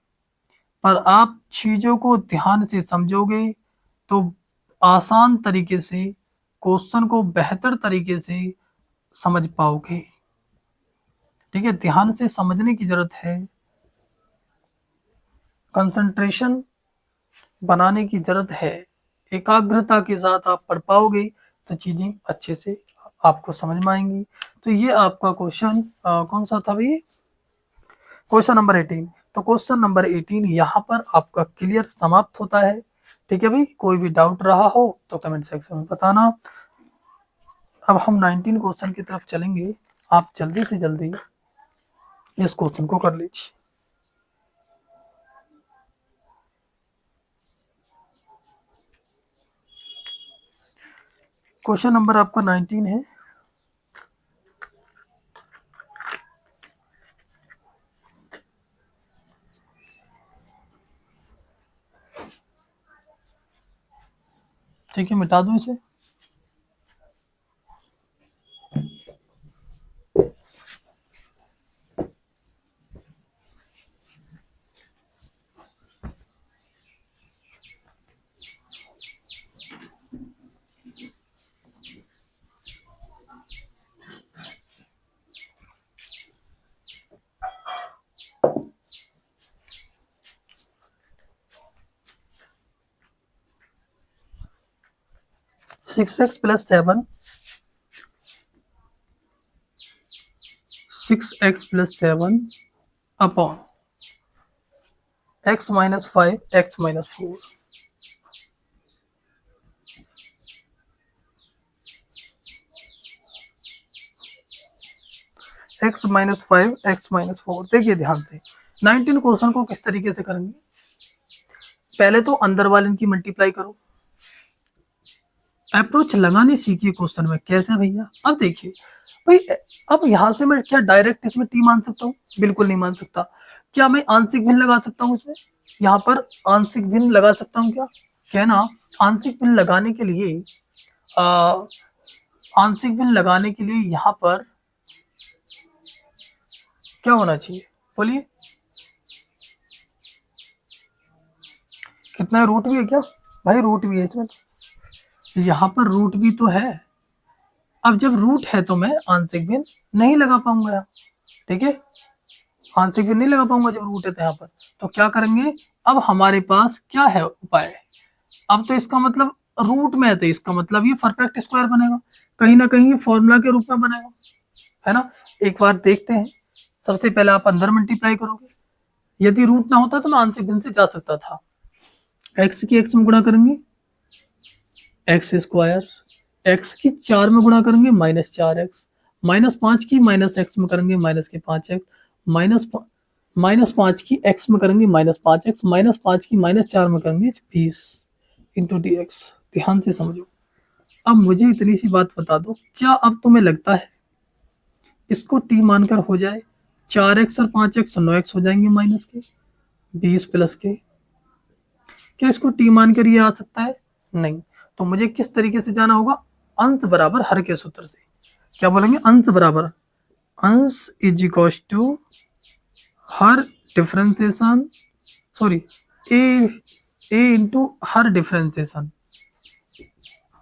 पर आप चीजों को ध्यान से समझोगे तो आसान तरीके से क्वेश्चन को बेहतर तरीके से समझ पाओगे। ठीक है, ध्यान से समझने की जरूरत है, कंसंट्रेशन बनाने की जरूरत है, एकाग्रता के साथ आप पढ़ पाओगे तो चीजें अच्छे से आपको समझ में आएंगी। तो ये आपका क्वेश्चन कौन सा था भाई? Question number 18। तो क्वेश्चन नंबर 18 यहाँ पर आपका क्लियर समाप्त होता है। ठीक है भाई, कोई भी डाउट रहा हो तो कमेंट सेक्शन में बताना। अब हम 19 क्वेश्चन की तरफ चलेंगे, आप जल्दी से जल्दी इस क्वेश्चन को कर लीजिए। क्वेश्चन नंबर आपका 19 है। ठीक है, मिटा दूं इसे। Six x plus 7 upon x minus 5 x minus 4। x minus 5 x minus 4। देखिए ध्यान से 19 क्वेश्चन को किस तरीके से करेंगे। पहले तो अंदर वाले की मल्टीप्लाई करो, अप्रोच लगाने सीखिए क्वेश्चन में। कैसे भैया? अब देखिए भाई, अब यहाँ से मैं क्या डायरेक्ट इसमें टी मान सकता हूँ? बिल्कुल नहीं मान सकता। क्या मैं आंशिक भिन्न लगा सकता हूँ इसमें? यहाँ पर आंशिक भिन्न लगा सकता हूँ क्या? क्या ना, आंशिक भिन्न लगाने के लिए आंशिक भिन्न लगाने के लिए यहाँ पर क्या होना चाहिए बोलिए? कितना रूट भी है क्या भाई? रूट भी है इसमें, यहाँ पर रूट भी तो है। अब जब रूट है तो मैं आंशिक भिन्न नहीं लगा पाऊंगा। ठीक है, आंशिक भिन्न नहीं लगा पाऊंगा जब रूट है तो यहाँ पर। तो क्या करेंगे, अब हमारे पास क्या है उपाय? अब तो इसका मतलब रूट में है तो इसका मतलब ये परफेक्ट स्क्वायर बनेगा, कहीं ना कहीं फॉर्मूला के रूप में बनेगा, है ना। एक बार देखते हैं। सबसे पहले आप अंदर मल्टीप्लाई करोगे, यदि रूट ना होता तो मैं आंशिक भिन्न से जा सकता था। एक्स की एक्स में गुणा करेंगे एक्स स्क्वायर, एक्स की 4 में गुणा करेंगे -4x, -5 की -x में करेंगे -5x, -5 की x में करेंगे -5x, -5 की -4 में करेंगे 20 इंटू dx। ध्यान से समझो। अब मुझे इतनी सी बात बता दो, क्या अब तुम्हें लगता है इसको t मानकर हो जाए? 4x और 5x 9x हो जाएंगे माइनस के 20 प्लस के। क्या इसको t मानकर ये आ सकता है? नहीं। तो मुझे किस तरीके से जाना होगा? अंश बराबर हर के सूत्र से। क्या बोलेंगे? अंश बराबर, अंश इज इक्वल टू हर डिफरेंशिएशन, सॉरी ए इंटू हर डिफरेंशिएशन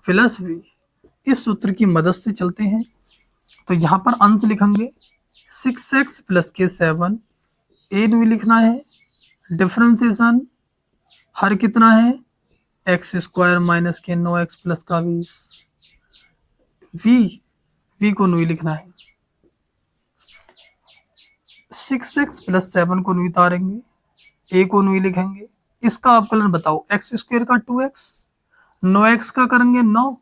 प्लस बी। इस सूत्र की मदद से चलते हैं। तो यहाँ पर अंश लिखेंगे 6x प्लस के 7, ए भी लिखना है, डिफरेंशिएशन हर कितना है एक्स स्क्वायर माइनस के 9x प्लस का 20, v को नुई लिखना है। 6x प्लस 7 को नुई उतारेंगे, a को नुई लिखेंगे। इसका अवकलन बताओ, एक्स स्क्वायर का 2x 9x का करेंगे 9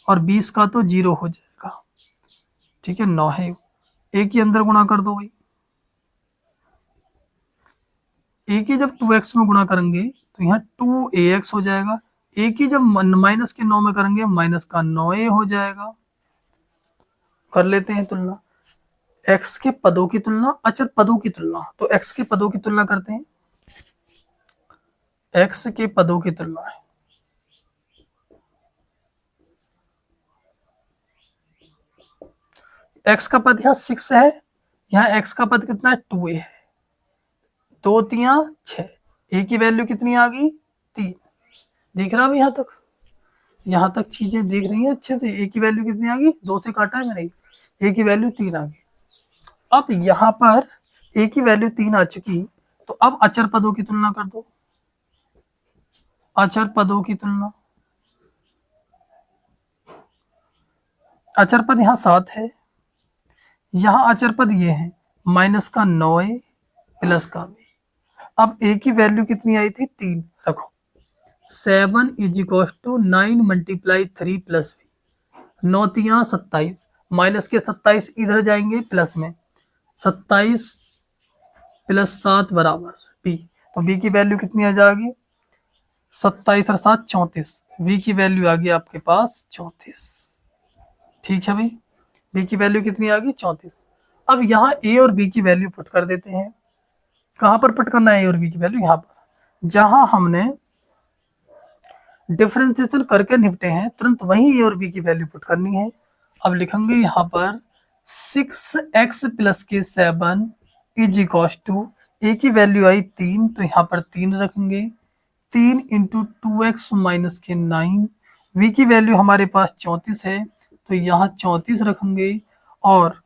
और 20 का तो 0 हो जाएगा। ठीक है, 9 है, एक ही अंदर गुणा कर दो भाई। एक ही जब 2x में गुणा करेंगे तो यहाँ 2ax हो जाएगा। एक ही जब माइनस के 9 में करेंगे माइनस का 9a हो जाएगा। कर लेते हैं तुलना, x के पदों की तुलना, अचर पदों की तुलना। तो x के पदों की तुलना करते हैं, x के पदों की तुलना है। x का पद यहाँ 6 है, यहाँ x का पद कितना है 2a है, 2 तिया 6, a की वैल्यू कितनी आ गई 3। दिख रहा है यहाँ तक चीजें दिख रही हैं अच्छे से। a की वैल्यू कितनी आ गई, 2 से काटा है मैंने, a की वैल्यू 3 आ गई। अब यहाँ पर a की वैल्यू 3 आ चुकी, तो अब अचर पदों की तुलना कर दो। अचर पदों की तुलना, अचर पद यहाँ 7 है, यहाँ अचर पद ये है माइनस का 9a प्लस का b। अब a की वैल्यू कितनी आई थी 3, रखो 7 is equal to 9 multiply 3 plus b, 9 तिया 27, माइनस के 27 इधर जाएंगे प्लस में, 27 प्लस 7 बराबर b। तो b की वैल्यू कितनी आ जाएगी 27 और 7 34, b की वैल्यू आ गई आपके पास 34। ठीक है भाई, b की वैल्यू कितनी आ गई 34। अब यहाँ a और b की वैल्यू पुट कर देते हैं। कहाँ पर पुट करना है a और b की वैल्यू, यहाँ पर जहां हमने डिफरेंशिएशन करके निपटे हैं तुरंत वहीं a और b की वैल्यू पुट करनी है। अब लिखेंगे यहाँ पर 6x प्लस के 7 इज इक्वल टू, a की वैल्यू आई 3 तो यहाँ पर 3 रखेंगे, 3 इंटू 2x माइनस के 9, v की वैल्यू हमारे पास 34 है तो यहाँ 34 रखेंगे। और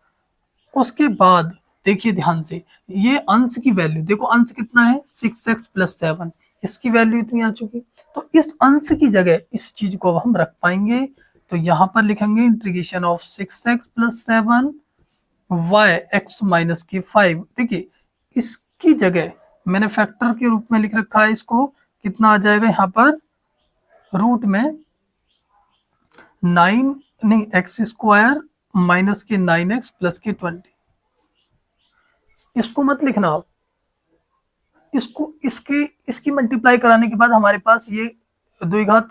उसके बाद देखिए ध्यान से, ये अंश की वैल्यू देखो, अंश कितना है 6x प्लस 7, इसकी वैल्यू इतनी आ चुकी, तो इस अंश की जगह इस चीज को हम रख पाएंगे। तो यहाँ पर लिखेंगे integration of 6x plus 7 y x minus के 5। देखिए इसकी जगह मैंने फैक्टर के रूप में लिख रखा है, इसको कितना आ जाएगा यहाँ पर रूट में 9 नहीं एक्स स्क्वायर माइनस के 9x प्लस के 20। इसको मत लिखना आप, इसको इसकी मल्टीप्लाई कराने के बाद हमारे पास ये द्विघात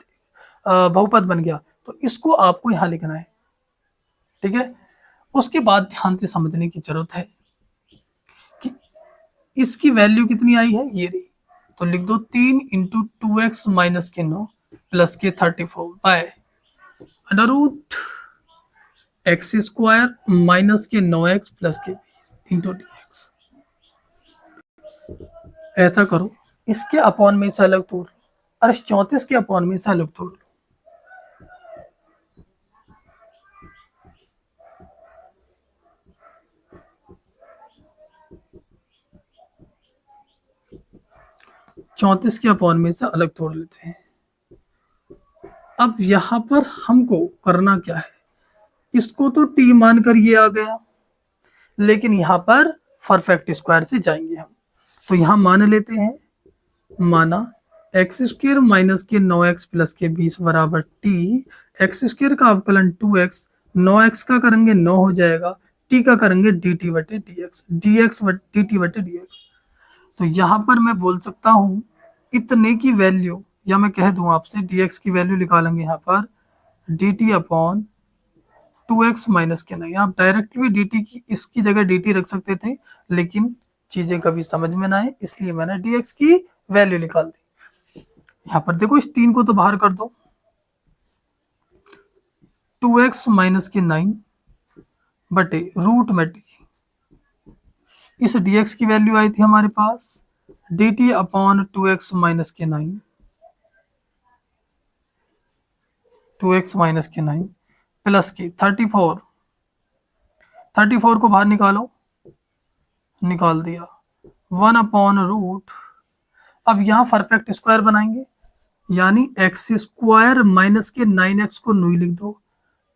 बहुपद बन गया, तो इसको आपको यहाँ लिखना है। ठीक है, उसके बाद ध्यान से समझने की जरूरत है कि इसकी वैल्यू कितनी आई है, ये रही, तो लिख दो 3 इंटू 2x माइनस के 9 प्लस के 34 by under root x square minus के 9x प्लस के 20 इंटू dx। ऐसा करो, इसके अपॉन में से अलग तोड़ लो, और इस 34 के अपॉन में से अलग तोड़ लो। चौंतीस के अपॉन में से अलग तोड़ लेते हैं। अब यहां पर हमको करना क्या है, इसको तो t मानकर ये आ गया, लेकिन यहाँ पर परफेक्ट स्क्वायर से जाएंगे हम। तो यहाँ मान लेते हैं, माना एक्स स्क्र माइनस के 9x प्लस के 20 बराबर t, एक्स स्क्र का अवकलन 2x, 9x का करेंगे 9 हो जाएगा, t का करेंगे dt बटे dx, dx dt बटे dx। तो यहाँ पर मैं बोल सकता हूँ इतने की वैल्यू, या मैं कह दूं आपसे dx की वैल्यू निकालेंगे यहाँ पर dt अपॉन 2x माइनस के 9। आप डायरेक्ट भी dt की इसकी जगह dt रख सकते थे, लेकिन चीजें कभी समझ में ना आए इसलिए मैंने dx की वैल्यू निकाल दी। यहाँ पर देखो इस 3 को तो बाहर कर दो, 2x माइनस के 9 बटे रूट में t, इस dx की वैल्यू आई थी हमारे पास dt अपॉन 2x माइनस के 9, 2x माइनस के 9 प्लस की 34, 34 को बाहर निकालो, निकाल दिया 1 अपॉन रूट। अब यहाँ परफेक्ट स्क्वायर बनाएंगे, यानी एक्स स्क्वायर माइनस के 9x को 9 लिख दो,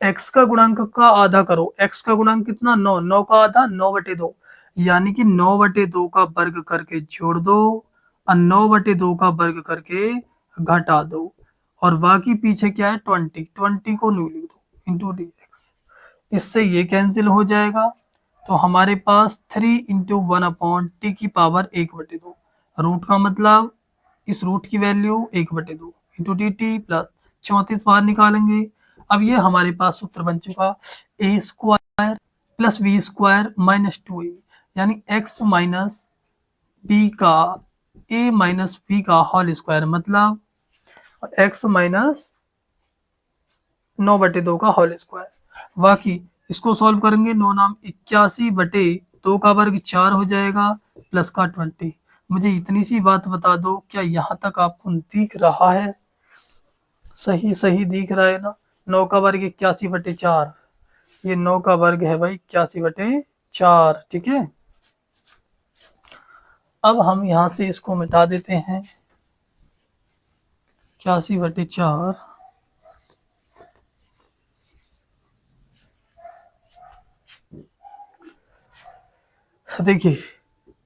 x का गुणांक का आधा करो, x का गुणांक कितना 9, 9 का आधा 9 बटे 2, यानी कि 9 बटे 2 का वर्ग करके जोड़ दो और 9 बटे 2 का वर्ग करके घटा दो। और बाकी पीछे क्या है 20 को न्यू लिख दो इंटू डी एक्स। इससे ये कैंसिल हो जाएगा, तो हमारे पास 3 इंटू 1/t की पावर 1/2। रूट का मतलब इस रूट की value 1/2 into d t plus 34 बाहर निकालेंगे। अब ये हमारे पास सूत्र बन चुका a square plus B square minus 2ab, यानी एक्स माइनस बी का ए माइनस बी का होल स्क्वायर, मतलब एक्स माइनस 9/2 का होल स्क्वायर। बाकी इसको सॉल्व करेंगे, 9 नाम 81/2 का वर्ग 4 हो जाएगा प्लस का 20। मुझे इतनी सी बात बता दो, क्या यहाँ तक आपको दिख रहा है? सही सही दिख रहा है ना? 9 का वर्ग 81/4, ये 9 का वर्ग है भाई 81/4, ठीक है। अब हम यहाँ से इसको मिटा देते हैं, 81/4 देखिए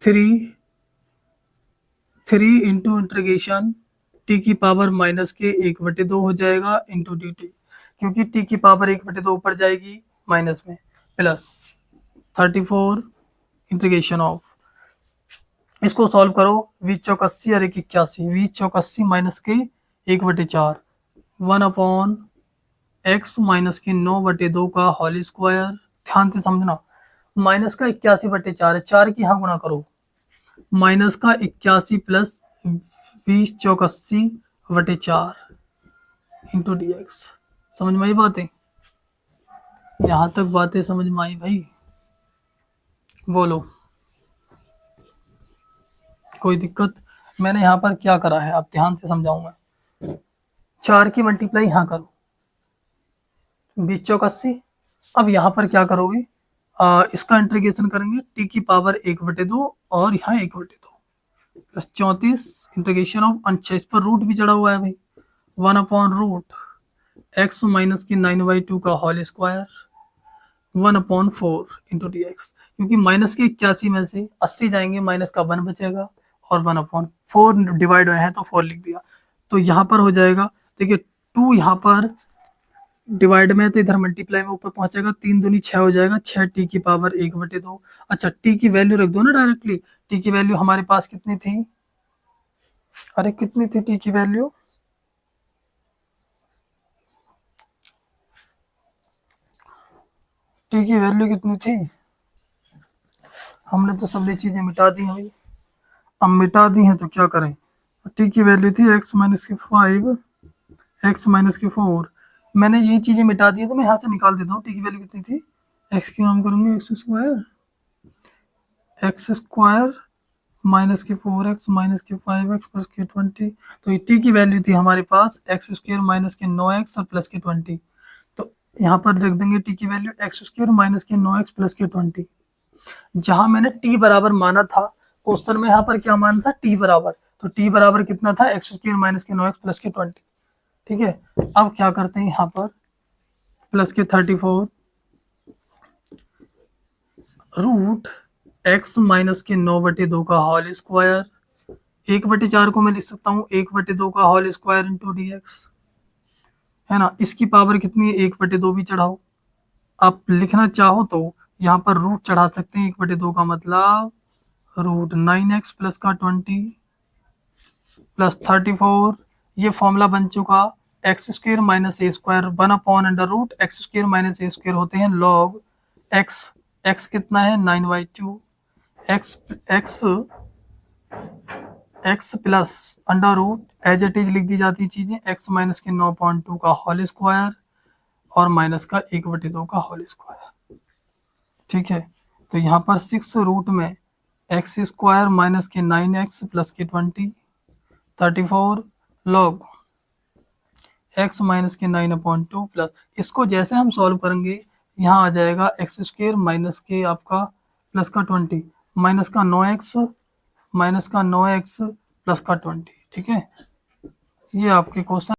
3 इंटू इंटीग्रेशन टी की पावर माइनस के 1/2 हो जाएगा इंटू डी टी, क्योंकि टी की पावर 1/2 ऊपर जाएगी माइनस में, प्लस 34 इंटीग्रेशन ऑफ, इसको सॉल्व करो, 20 चौक 80 और 1 81, 20 चौक 80 माइनस के 1/4, 1/x माइनस के 9/2 का होल स्क्वायर। ध्यान से समझना, माइनस का 81/4 है, 4 की यहाँ गुणा करो, माइनस का 81 प्लस 20 चौक 80/4 इंटू डी एक्स। समझ में आई बातें? यहाँ तक बातें समझ में आई भाई? बोलो, कोई दिक्कत? मैंने यहाँ पर क्या करा है, आप ध्यान से समझाऊं मैं। 4 की मल्टीप्लाई यहाँ करो, 20 चौक 80। अब यहाँ पर क्या करोगे, इसका इंटीग्रेशन करेंगे, टी की पावर 1/2 और यहाँ 1/2 प्लस 34 इंटीग्रेशन ऑफ अंश, इस पर रूट भी चढ़ा हुआ है भाई, 1/रूट एक्स माइनस की 9/2 का whole square 1/4 into D X, क्योंकि माइनस के 81 में से 80 जाएंगे, माइनस का 1 बचेगा और 1/4 डिवाइड हुए हैं तो 4 लिख दिया, तो यहाँ पर हो जाएगा, देखिए 2 यहाँ पर डिवाइड में तो इधर मल्टीप्लाई में ऊपर पहुंचेगा, 3 दूनी 6 हो जाएगा, 6 टी की पावर 1/2। अच्छा, टी की वैल्यू रख दो ना डायरेक्टली, टी की वैल्यू हमारे पास कितनी थी? अरे कितनी थी टी की वैल्यू? टी की वैल्यू कितनी थी? हमने तो सब ये चीजें मिटा दी हैं, अब मिटा दी हैं तो क्या करें। टी की वैल्यू थी x माइनस की 5, x माइनस की 4। मैंने ये चीजें मिटा दी है तो मैं यहाँ से निकाल देता हूँ, टी की वैल्यू कितनी थी, x की हम करेंगे एक्स स्क्वायर माइनस की 4x माइनस की 5x प्लस की 20। तो टी की वैल्यू थी हमारे पास एक्स स्क्वायर माइनस के 9x और प्लस की 20। तो यहाँ पर रख देंगे टी की वैल्यू एक्स स्क्वायर माइनस के 9x प्लस के 20। जहां मैंने टी बराबर माना था क्वेश्चन में, यहाँ पर क्या माना था, टी बराबर, तो टी बराबर कितना था, एक्स स्क्वायर माइनस के 9x प्लस के 20, ठीक है। अब क्या करते हैं, यहाँ पर प्लस के 34 रूट एक्स माइनस के 9/2 का होल स्क्वायर, 1/4 को मैं लिख सकता हूँ 1/2 का whole square into D x, है ना। इसकी पावर कितनी है, 1/2 भी चढ़ाओ, आप लिखना चाहो तो यहाँ पर रूट चढ़ा सकते हैं, 1/2 का मतलब रूट 9x प्लस का 20 प्लस 34, ये फॉर्मूला बन चुका, x square minus a square 1/√, x square minus a square होते हैं लॉग एक्स, एक्स कितना है 9/2, x x x plus under root as it is लिख दी जाती चीजें, एक्स माइनस के 9.2 का होल स्क्वायर और माइनस का 1/2 का होल स्क्वायर, ठीक है। तो यहाँ पर 6 रूट में एक्स स्क्वायर माइनस के 9x प्लस के 20 34 लॉग एक्स माइनस के 9/2 प्लस, इसको जैसे हम सॉल्व करेंगे यहाँ आ जाएगा एक्स स्क्वायर माइनस के आपका प्लस का 20 माइनस का 9x माइनस का 9x प्लस का 20, ठीक है। ये आपके क्वेश्चन।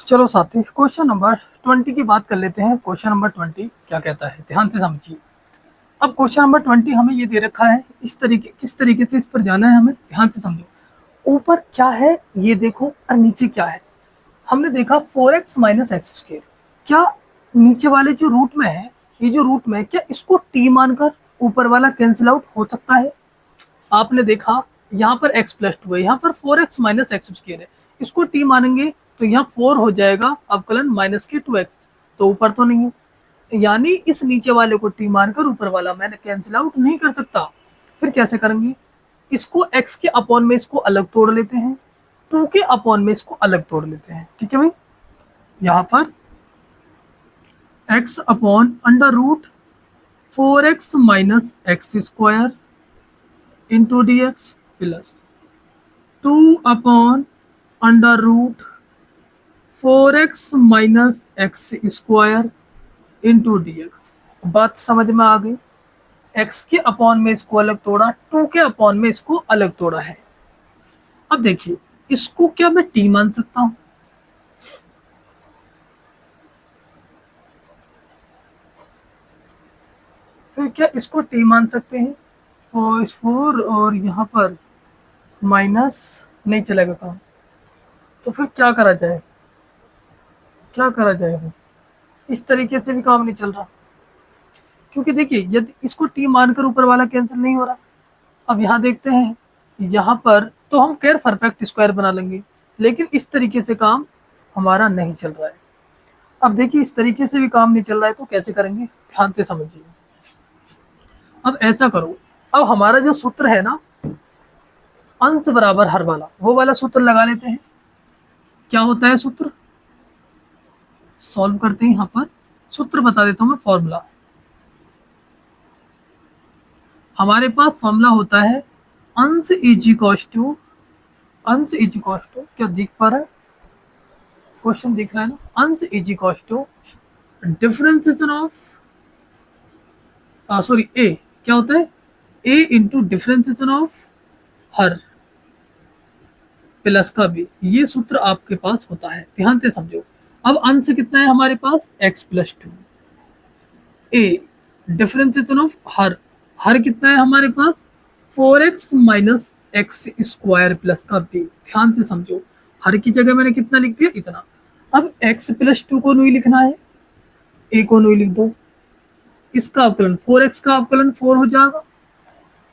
चलो साथी, क्वेश्चन नंबर 20 की बात कर लेते हैं। क्वेश्चन नंबर 20 क्या कहता है, ध्यान से समझिए। अब क्वेश्चन नंबर 20 हमें ये दे रखा है, इस तरीके, किस तरीके से इस पर जाना है हमें, ध्यान से समझो। ऊपर क्या है ये देखो और नीचे क्या है। हमने देखा 4x माइनस एक्स स्क्र, क्या नीचे वाले जो रूट में है, ये जो रूट में है, क्या इसको t मानकर ऊपर वाला कैंसिल आउट हो सकता है? आपने देखा यहाँ पर x प्लस टू है, यहाँ पर 4x माइनस एक्स स्क्र है, इसको t मानेंगे तो यहाँ 4 हो जाएगा अवकलन माइनस के 2x, तो ऊपर तो नहीं है, यानी इस नीचे वाले को t मानकर ऊपर वाला मैंने कैंसिल आउट नहीं कर सकता। फिर कैसे करेंगे? इसको x के अपॉन में इसको अलग तोड़ लेते हैं, 2 के अपॉन में इसको अलग तोड़ लेते हैं। ठीक है भाई, यहाँ पर x upon under root 4x minus x square into D x plus 2 upon under root 4x minus x square into D x. बात समझ में आ गई? x के अपॉन में इसको अलग तोड़ा, 2 के अपॉन में इसको अलग तोड़ा है। अब देखिए इसको क्या मैं t मान सकता हूं? फिर क्या इसको t मान सकते हैं? और 4 और यहाँ पर माइनस नहीं चलेगा काम, तो फिर क्या करा जाए? क्या करा जाएगा? इस तरीके से भी काम नहीं चल रहा, क्योंकि देखिए यदि इसको t मानकर ऊपर वाला कैंसिल नहीं हो रहा। अब यहाँ देखते हैं, यहाँ पर तो हम खैर परफेक्ट स्क्वायर बना लेंगे, लेकिन इस तरीके से काम हमारा नहीं चल रहा है। अब देखिए इस तरीके से भी काम नहीं चल रहा है, तो कैसे करेंगे? ध्यान से समझिए। अब ऐसा करो, अब हमारा जो सूत्र है ना, अंश बराबर हर वाला, वो वाला सूत्र लगा लेते हैं। क्या होता है सूत्र? सॉल्व करते हैं। यहाँ पर सूत्र बता देता हूं मैं, फॉर्मूला हमारे पास फॉर्मूला होता है अंश इज इक्वल टू, अंश इज इक्वल टू, क्या दिख पा रहा है? क्वेश्चन दिख रहा है ना? अंश is equal to differentiation of, sorry a, क्या होता है? ए इंटू डिफरेंशिएशन ऑफ हर प्लस का बी, ये सूत्र आपके पास होता है। ध्यान से समझो। अब अंश कितना है हमारे पास? x plus two, a differentiation of हर, हर कितना है हमारे पास? 4x minus x square plus का बी। ध्यान से समझो, हर की जगह मैंने कितना लिख दिया? इतना। अब x प्लस टू को नहीं लिखना है, a को नहीं लिख दो, इसका अवकलन 4x का अवकलन 4 हो जाएगा।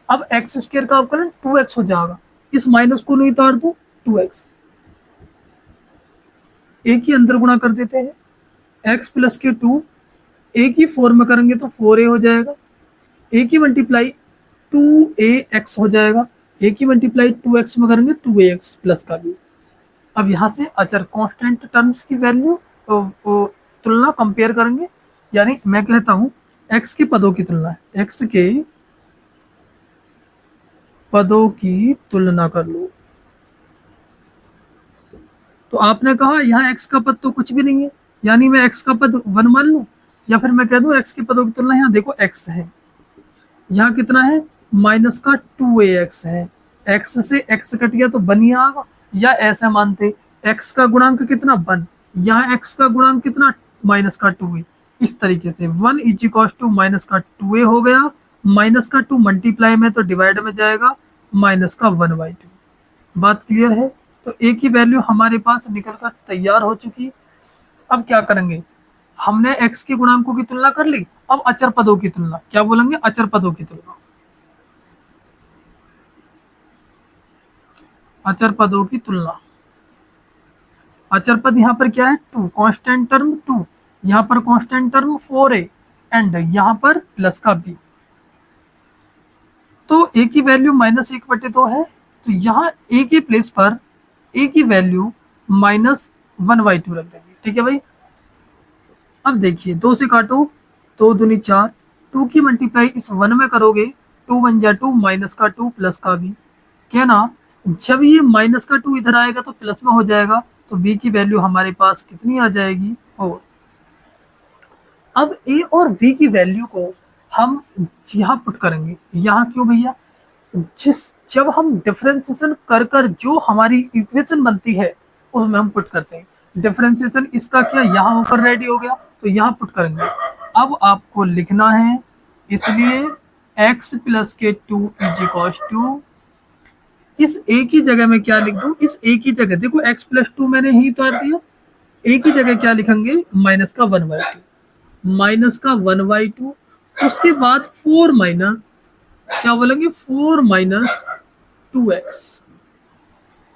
अब एक्स स्क्वायर का अवकलन 2x हो जाएगा, इस माइनस को नहीं उतार दो, 2x, एक ही अंदर गुणा कर देते हैं, x प्लस के 2, एक ही 4 में करेंगे तो 4a हो जाएगा, एक ही मल्टीप्लाई 2ax हो जाएगा, एक ही मल्टीप्लाई 2x में करेंगे 2ax प्लस का भी। अब यहाँ से अचर कांस्टेंट टर्म्स की वैल्यू तो तुलना कंपेयर करेंगे, यानी मैं कहता हूँ x के पदों की तुलना, x के पदों की तुलना कर लो। तो आपने कहा यहाँ x का पद तो कुछ भी नहीं है, यानी मैं x का पद 1 मान लूँ, या फिर मैं कह दूँ x के पदों की तुलना, यहाँ देखो x है, यहाँ कितना है? माइनस का 2ax है, x से x कट गया तो 1 ही आएगा, या ऐसा मानते x का गुणांक कितना? 1, यहाँ x का गुणांक कितना? माइनस का 2a। इस तरीके से 1 इज इक्वल टू माइनस का 2a हो गया, माइनस का 2 मल्टीप्लाई में तो डिवाइड में जाएगा, माइनस का 1/2। बात क्लियर है? तो a की वैल्यू हमारे पास निकल कर तैयार हो चुकी। अब क्या करेंगे? हमने x के गुणांकों की तुलना कर ली, अब अचर पदों की तुलना, क्या बोलेंगे? अचर पदों की तुलना, अचर पदों की तुलना। अचर पद यहाँ पर क्या है? 2, कांस्टेंट टर्म 2, यहाँ पर कांस्टेंट टर्म 4a एंड यहाँ पर प्लस का b। तो a की वैल्यू -1/2 है, तो यहाँ a के प्लेस पर a की वैल्यू -1/2 रख देंगे। ठीक है भाई। अब देखिए 2 से काटो, 2 दूनी 4, 2 की मल्टीप्लाई इस 1 में करोगे, 2 बन जा 2, माइनस का 2 प्लस का b। क्या ना, जब ये माइनस का 2 इधर आएगा तो प्लस में हो जाएगा, तो b की वैल्यू हमारे पास कितनी आ जाएगी? 4। अब a और v की वैल्यू को हम यहाँ पुट करेंगे। यहाँ क्यों भैया? जब हम डिफरेंशिएशन कर कर जो हमारी इक्वेशन बनती है उसमें हम पुट करते हैं। डिफरेंशिएशन इसका क्या यहाँ होकर रेडी हो गया, तो यहाँ पुट करेंगे। अब आपको लिखना है, इसलिए x प्लस के 2 इज इक्वल टू इस ए की जगह में क्या लिख दूं, इस ए की जगह देखो x प्लस 2 मैंने ही उतार दिया, ए की जगह क्या लिखेंगे माइनस का 1/2, माइनस का 1/2, उसके बाद 4 माइनस क्या बोलेंगे 4 माइनस 2x,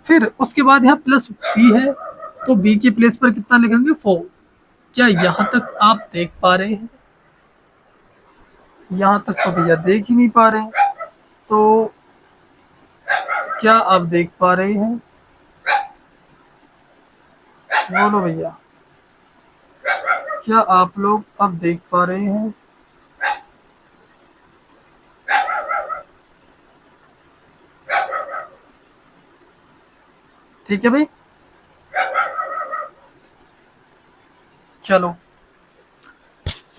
फिर उसके बाद यहाँ प्लस b है तो b के प्लेस पर कितना लिखेंगे 4। क्या यहाँ तक आप देख पा रहे हैं? यहाँ तक तो भैया देख ही नहीं पा रहे हैं, तो क्या आप देख पा रहे हैं? बोलो भैया, क्या आप लोग अब देख पा रहे हैं? ठीक है भाई, चलो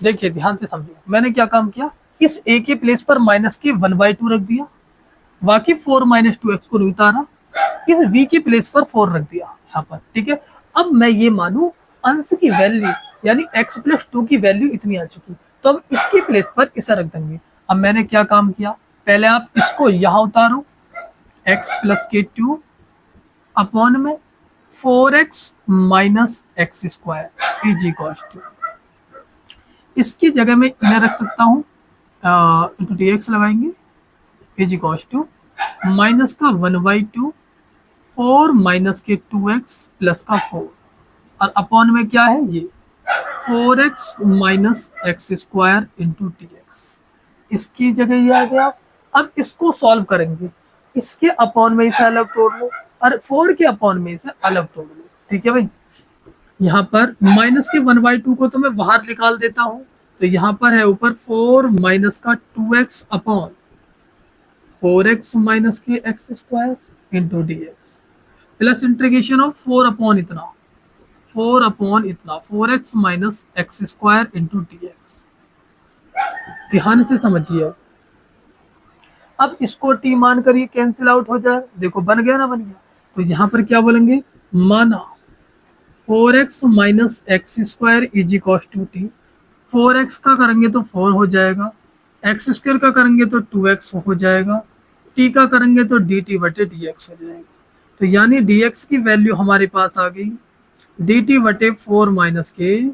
देखिए ध्यान से समझो, मैंने क्या काम किया, इस a के प्लेस पर माइनस के 1/2 रख दिया, बाकी 4 माइनस 2x को नहीं उतारा, इस v के प्लेस पर 4 रख दिया यहाँ पर। ठीक है, अब मैं ये मानू अंश की वैल्यू यानी x प्लस 2 की वैल्यू इतनी आ चुकी, तो अब इसके प्लेस पर इसे रख देंगे। अब मैंने क्या काम किया, पहले आप इसको यहाँ उतारो, x प्लस के 2 अपॉन में 4x minus x square is equals to, इसकी जगह में इन्हें रख सकता हूँ इंटू डी एक्स लगाएंगे इज इक्वल्स टू माइनस का 1/2 4 माइनस के 2x प्लस का 4 और अपॉन में क्या है ये 4x minus x square into D x, इसकी जगह ये आ गया। अब इसको सॉल्व करेंगे, इसके अपॉन में इसे अलग तोड़ लो और 4 के अपॉन में इसे अलग तोड़ लो। ठीक है भाई, यहाँ पर माइनस के 1/2 को तो मैं बाहर निकाल देता हूँ, तो यहाँ पर है ऊपर 4 माइनस का 2x अपॉन 4x माइनस के x square into D x plus integration of 4 upon इतना 4x minus x square into D x. ध्यान से समझिए, अब इसको t मान कर ये कैंसिल आउट हो जाए, देखो बन गया ना, बन गया। तो यहाँ पर क्या बोलेंगे, माना 4x minus x square is equal to t, 4x का करेंगे तो 4 हो जाएगा, एक्स स्क्वायर का करेंगे तो 2x हो जाएगा, t का करेंगे तो dt बटे dx हो जाएगा। तो यानी dx की वैल्यू हमारे पास आ गई dt बटे 4 माइनस के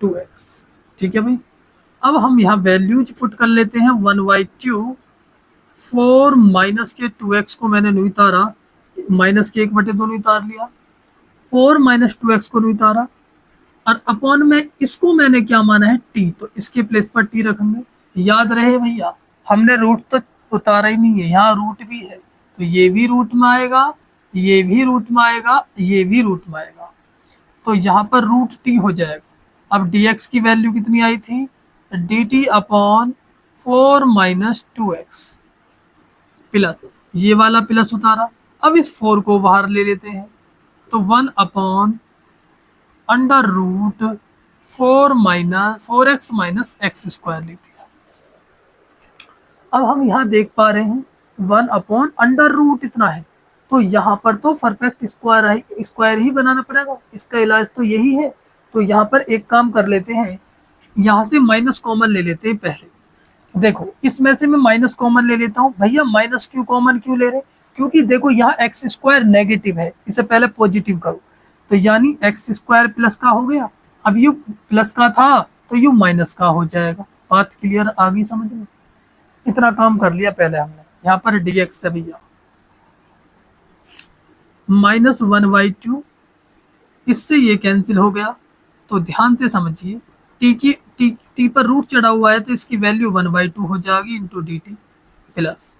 2x। ठीक है भाई, अब हम यहाँ वैल्यूज पुट कर लेते हैं 1/2 4 माइनस के 2x को मैंने नहीं उतारा, माइनस के 1/2 नहीं उतार लिया, 4 माइनस 2x को नहीं उतारा और अपॉन में इसको मैंने क्या माना है t, तो इसके प्लेस पर t रखेंगे। याद रहे भैया, हमने रूट तो उतारा ही नहीं है, यहाँ रूट भी है, तो ये भी रूट में आएगा, ये भी रूट में आएगा, ये भी रूट में आएगा, तो यहाँ पर रूट t हो जाएगा। अब dx की वैल्यू कितनी आई थी, dt upon 4 minus 2x plus ये वाला प्लस उतारा, अब इस 4 को बाहर ले लेते हैं, तो 1 upon under root 4x minus x square लिख दिया। अब हम यहाँ देख पा रहे हैं 1 अपॉन अंडर रूट इतना है, तो यहाँ पर तो परफेक्ट स्क्वायर ही बनाना पड़ेगा, इसका इलाज तो यही है। तो यहाँ पर एक काम कर लेते हैं, यहाँ से माइनस कॉमन ले लेते हैं पहले। देखो इसमें से मैं माइनस कॉमन ले लेता हूँ, भैया माइनस क्यों कॉमन क्यों ले रहे, क्योंकि देखो यहाँ एक्स स्क्वायर नेगेटिव है, इसे पहले पॉजिटिव करो, तो यानी एक्स स्क्वायर प्लस का हो गया, अब यू प्लस का था तो यू माइनस का हो जाएगा। बात क्लियर आ गई समझ में? इतना काम कर लिया पहले हमने। यहाँ पर dx से भैया माइनस 1/2, इससे ये कैंसिल हो गया, तो ध्यान से समझिए टी पर रूट चढ़ा हुआ है तो इसकी वैल्यू 1/2 हो जाएगी into d t plus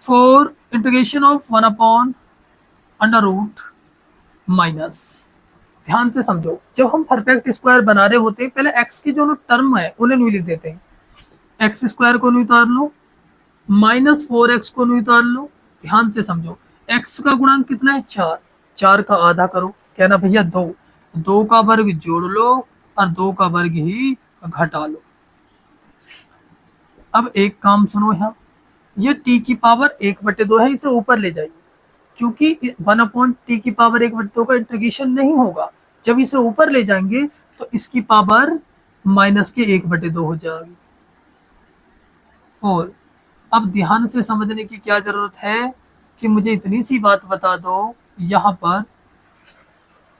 4 integration of 1 upon under root minus. ध्यान से समझो, जब हम परफेक्ट स्क्वायर बना रहे होते हैं पहले x की जो टर्म है उन्हें नहीं लिख देते हैं, एक्स स्क्वायर को नहीं उतार लो, माइनस 4x को नहीं उतार लो। ध्यान से समझो, x का गुणांक कितना है 4, 4 का आधा करो, कहना भैया 2, 2 का वर्ग जोड़ लो और 2 का वर्ग ही घटा लो। अब एक काम सुनो, यहाँ ये t की पावर 1/2 है, इसे ऊपर ले जाइए, क्योंकि 1 अपॉन टी की पावर 1/2 का इंटीग्रेशन नहीं होगा, जब इसे ऊपर ले जाएंगे तो इसकी पावर माइनस के 1/2 हो जाएगी। और अब ध्यान से समझने की क्या जरूरत है, कि मुझे इतनी सी बात बता दो, यहाँ पर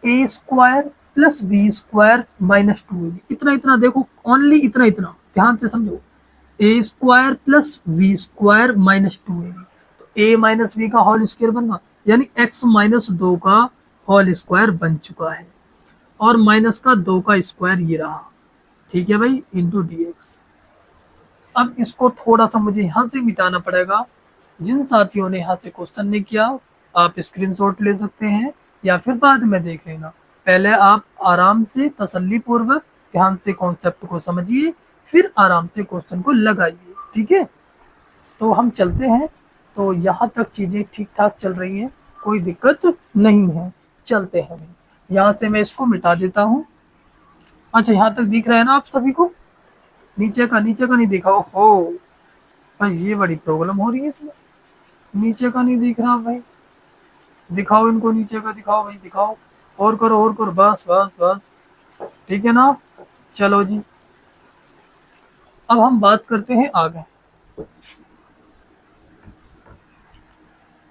a square plus B square minus 2ab, इतना इतना देखो, ओनली इतना इतना ध्यान से समझो, a square plus b square minus 2ab, तो ए माइनस बी का होल स्क्वायर बनना, यानी एक्स माइनस 2 का होल स्क्वायर बन चुका है, और माइनस का 2 का स्क्वायर ये रहा, ठीक है भाई, इंटू डी एक्स। अब इसको थोड़ा सा मुझे यहाँ से मिटाना पड़ेगा। जिन साथियों ने यहाँ से क्वेश्चन नहीं किया, आप स्क्रीनशॉट ले सकते हैं या फिर बाद में देख लेना। पहले आप आराम से तसल्ली पूर्वक ध्यान से कॉन्सेप्ट को समझिए, फिर आराम से क्वेश्चन को लगाइए, ठीक है। तो हम चलते हैं। तो यहाँ तक चीज़ें ठीक ठाक चल रही हैं, कोई दिक्कत नहीं है, चलते हैं। यहाँ से मैं इसको मिटा देता हूँ। अच्छा, यहाँ तक दिख रहा है ना आप सभी को? नीचे का नहीं दिखा हो भाई, ये बड़ी प्रॉब्लम हो रही है इसमें, नीचे का नहीं दिख रहा भाई, दिखाओ इनको, नीचे का दिखाओ भाई, दिखाओ, और करो, बस बस बस, ठीक है ना। चलो जी, अब हम बात करते हैं आगे,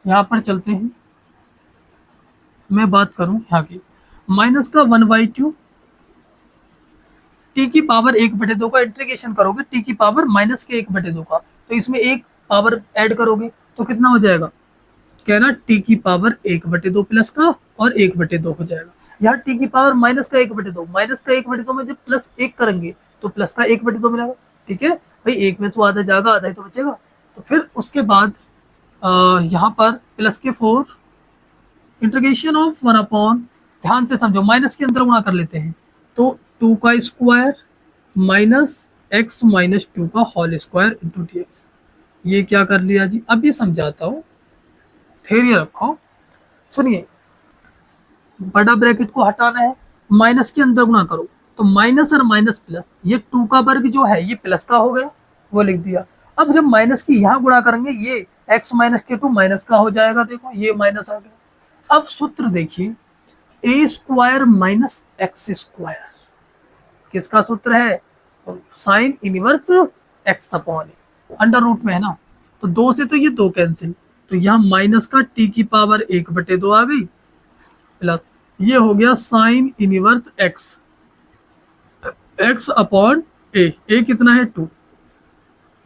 यहाँ पर चलते हैं। मैं बात करूं यहाँ की, माइनस का 1/2 टी की पावर 1/2 का इंटीग्रेशन करोगे, टी की पावर माइनस के 1/2 का, तो इसमें एक पावर ऐड करोगे तो कितना हो जाएगा, कहना टी की पावर 1/2 प्लस का और 1/2 हो जाएगा। यहाँ टी की पावर माइनस का 1/2, माइनस का 1/2 में जब प्लस 1 करेंगे तो प्लस का 1/2 मिलेगा, ठीक है भाई, एक में तो आधा जाएगा, आधा ही तो बचेगा। तो फिर उसके बाद यहाँ पर प्लस के 4 इंटीग्रेशन ऑफ 1/, ध्यान से समझो, माइनस के अंदर गुणा कर लेते हैं, तो 2 का स्क्वायर माइनस एक्स माइनस 2 का whole square into D x. ये क्या कर लिया जी, अब ये समझाता हूँ, फिर ये रखो, सुनिए, बड़ा ब्रैकेट को हटाना है, माइनस के अंदर गुणा करो, तो माइनस और माइनस प्लस, ये 2 का वर्ग जो है ये प्लस का हो गया, वो लिख दिया। अब जब माइनस की यहाँ गुणा करेंगे, ये x माइनस के 2 माइनस का हो जाएगा, देखो ये माइनस आ गया। अब सूत्र देखिए, ए स्क्वायर माइनस एक्स स्क्वायर किसका सूत्र है, साइन इनवर्स एक्स अपॉन ए, अंडर रूट में है ना, तो 2 से तो ये 2 कैंसिल, तो यहाँ माइनस का टी की पावर 1/2 आ गई, प्लस ये हो गया sine inverse x, x upon a कितना है 2,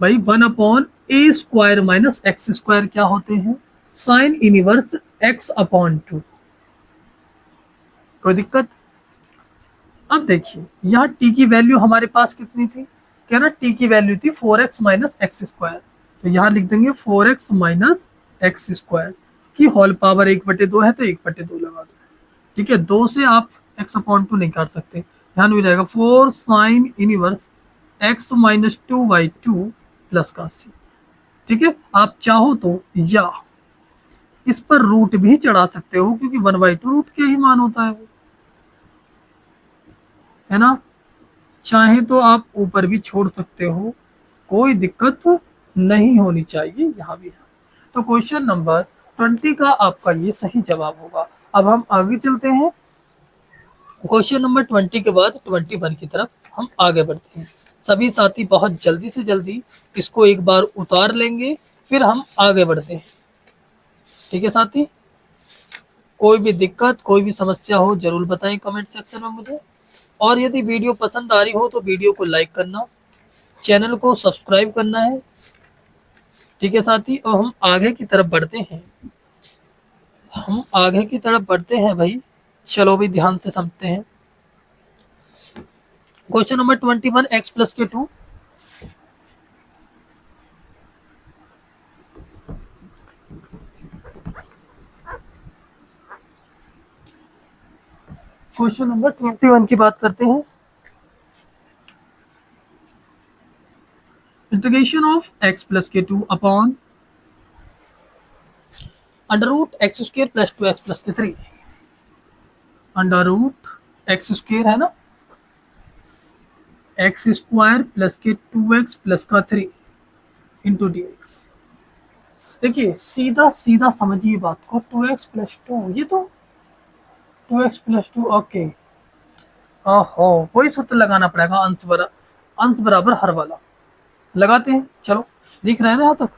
भाई 1 a square minus x square क्या होते हैं, साइन इनवर्स एक्स अपॉन 2। कोई दिक्कत? अब देखिए, यहाँ टी की वैल्यू हमारे पास कितनी थी, क्या ना, टी की वैल्यू थी 4x माइनस एक्स स्क्वायर, तो यहाँ लिख देंगे 4x माइनस एक्स स्क्वायर की होल पावर 1/2 है, तो 1/2 लगा दो, ठीक है। 2 से आप x अपॉन 2 नहीं काट सकते, ध्यान में रहेगा, 4 sine inverse x minus 2/2 plus का c, ठीक है। आप चाहो तो या इस पर रूट भी चढ़ा सकते हो, क्योंकि 1/2 रूट के ही मान होता है ना, चाहे तो आप ऊपर भी छोड़ सकते हो, कोई दिक्कत नहीं होनी चाहिए, यहाँ भी है। तो क्वेश्चन नंबर 20 का आपका ये सही जवाब होगा। अब हम आगे चलते हैं, क्वेश्चन नंबर 20 के बाद 21 की तरफ हम आगे बढ़ते हैं। सभी साथी बहुत जल्दी से जल्दी इसको एक बार उतार लेंगे, फिर हम आगे बढ़ते हैं, ठीक है साथी। कोई भी दिक्कत, कोई भी समस्या हो जरूर बताएं कमेंट सेक्शन में मुझे, और यदि वीडियो पसंद आ रही हो तो वीडियो को लाइक करना, चैनल को सब्सक्राइब करना है, ठीक है साथी। और हम आगे की तरफ बढ़ते हैं, भाई, चलो भी ध्यान से समझते हैं। क्वेश्चन नंबर 21, x प्लस के 2, क्वेश्चन नंबर 21 की बात करते हैं। इंटीग्रेशन ऑफ x प्लस के 2 upon under root x square plus 2x plus के 3, अंडर रूट एक्स स्क्वायर है ना, एक्स स्क्वायर प्लस के 2x प्लस का 3 इंटू डी एक्स। देखिए सीधा सीधा समझिए बात को, 2x प्लस 2, ये तो 2x प्लस 2, ओके, ओहो, कोई सूत्र लगाना पड़ेगा, अंश बराबर हर वाला लगाते हैं। चलो दिख रहा है ना, यहाँ तक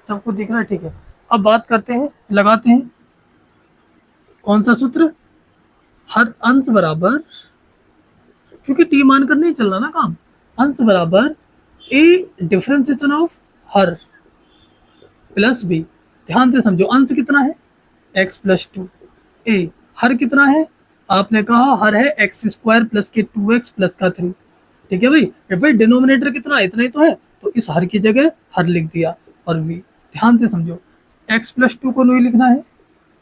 सबको दिख रहा है, ठीक है। अब बात करते हैं, लगाते हैं कौन सा सूत्र, हर अंश बराबर, क्योंकि टी मानकर नहीं चल रहा ना काम, अंश बराबर ए डिफरेंशिएशन ऑफ हर प्लस बी। ध्यान से समझो, अंश कितना है x प्लस टू, ए हर कितना है, आपने कहा हर है एक्स स्क्वायर प्लस के 2x प्लस का 3। ठीक है भाई, भाई डिनोमिनेटर कितना है, इतना ही तो है, तो इस हर की जगह हर लिख दिया और v। ध्यान से समझो, x प्लस टू को नहीं लिखना है,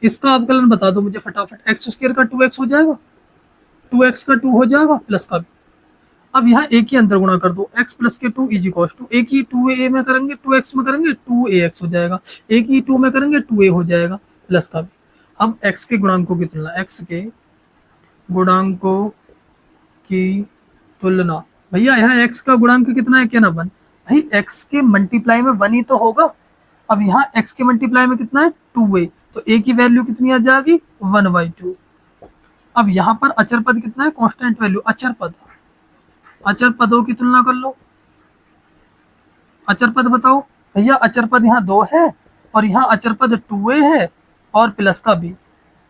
इसका अवकलन बता दो मुझे फटाफट, एक्स स्क्वायर का 2x हो जाएगा, 2x का 2 हो जाएगा प्लस का भी। अब यहाँ एक ही अंतर गुणा कर दो, x प्लस के 2 इज इक्वल टू, एक ही 2a में करेंगे 2x में करेंगे 2ax हो जाएगा, एक ही 2 में करेंगे 2a हो जाएगा प्लस का भी। अब x के गुणांकों की तुलना, x के गुणांकों की तुलना, भैया यहाँ x का गुणांक कितना है, क्या ना 1, भाई x के मल्टीप्लाई में 1 ही तो होगा। अब यहाँ x के मल्टीप्लाई में कितना है 2a, तो a की वैल्यू कितनी आ जाएगी 1/2। अब यहाँ पर अचर पद कितना है, कांस्टेंट वैल्यू, अचर पद, अचर पदों की तुलना कर लो, अचर पद बताओ भैया, अचर पद यहाँ 2 है और यहाँ अचर पद 2a है और प्लस का b।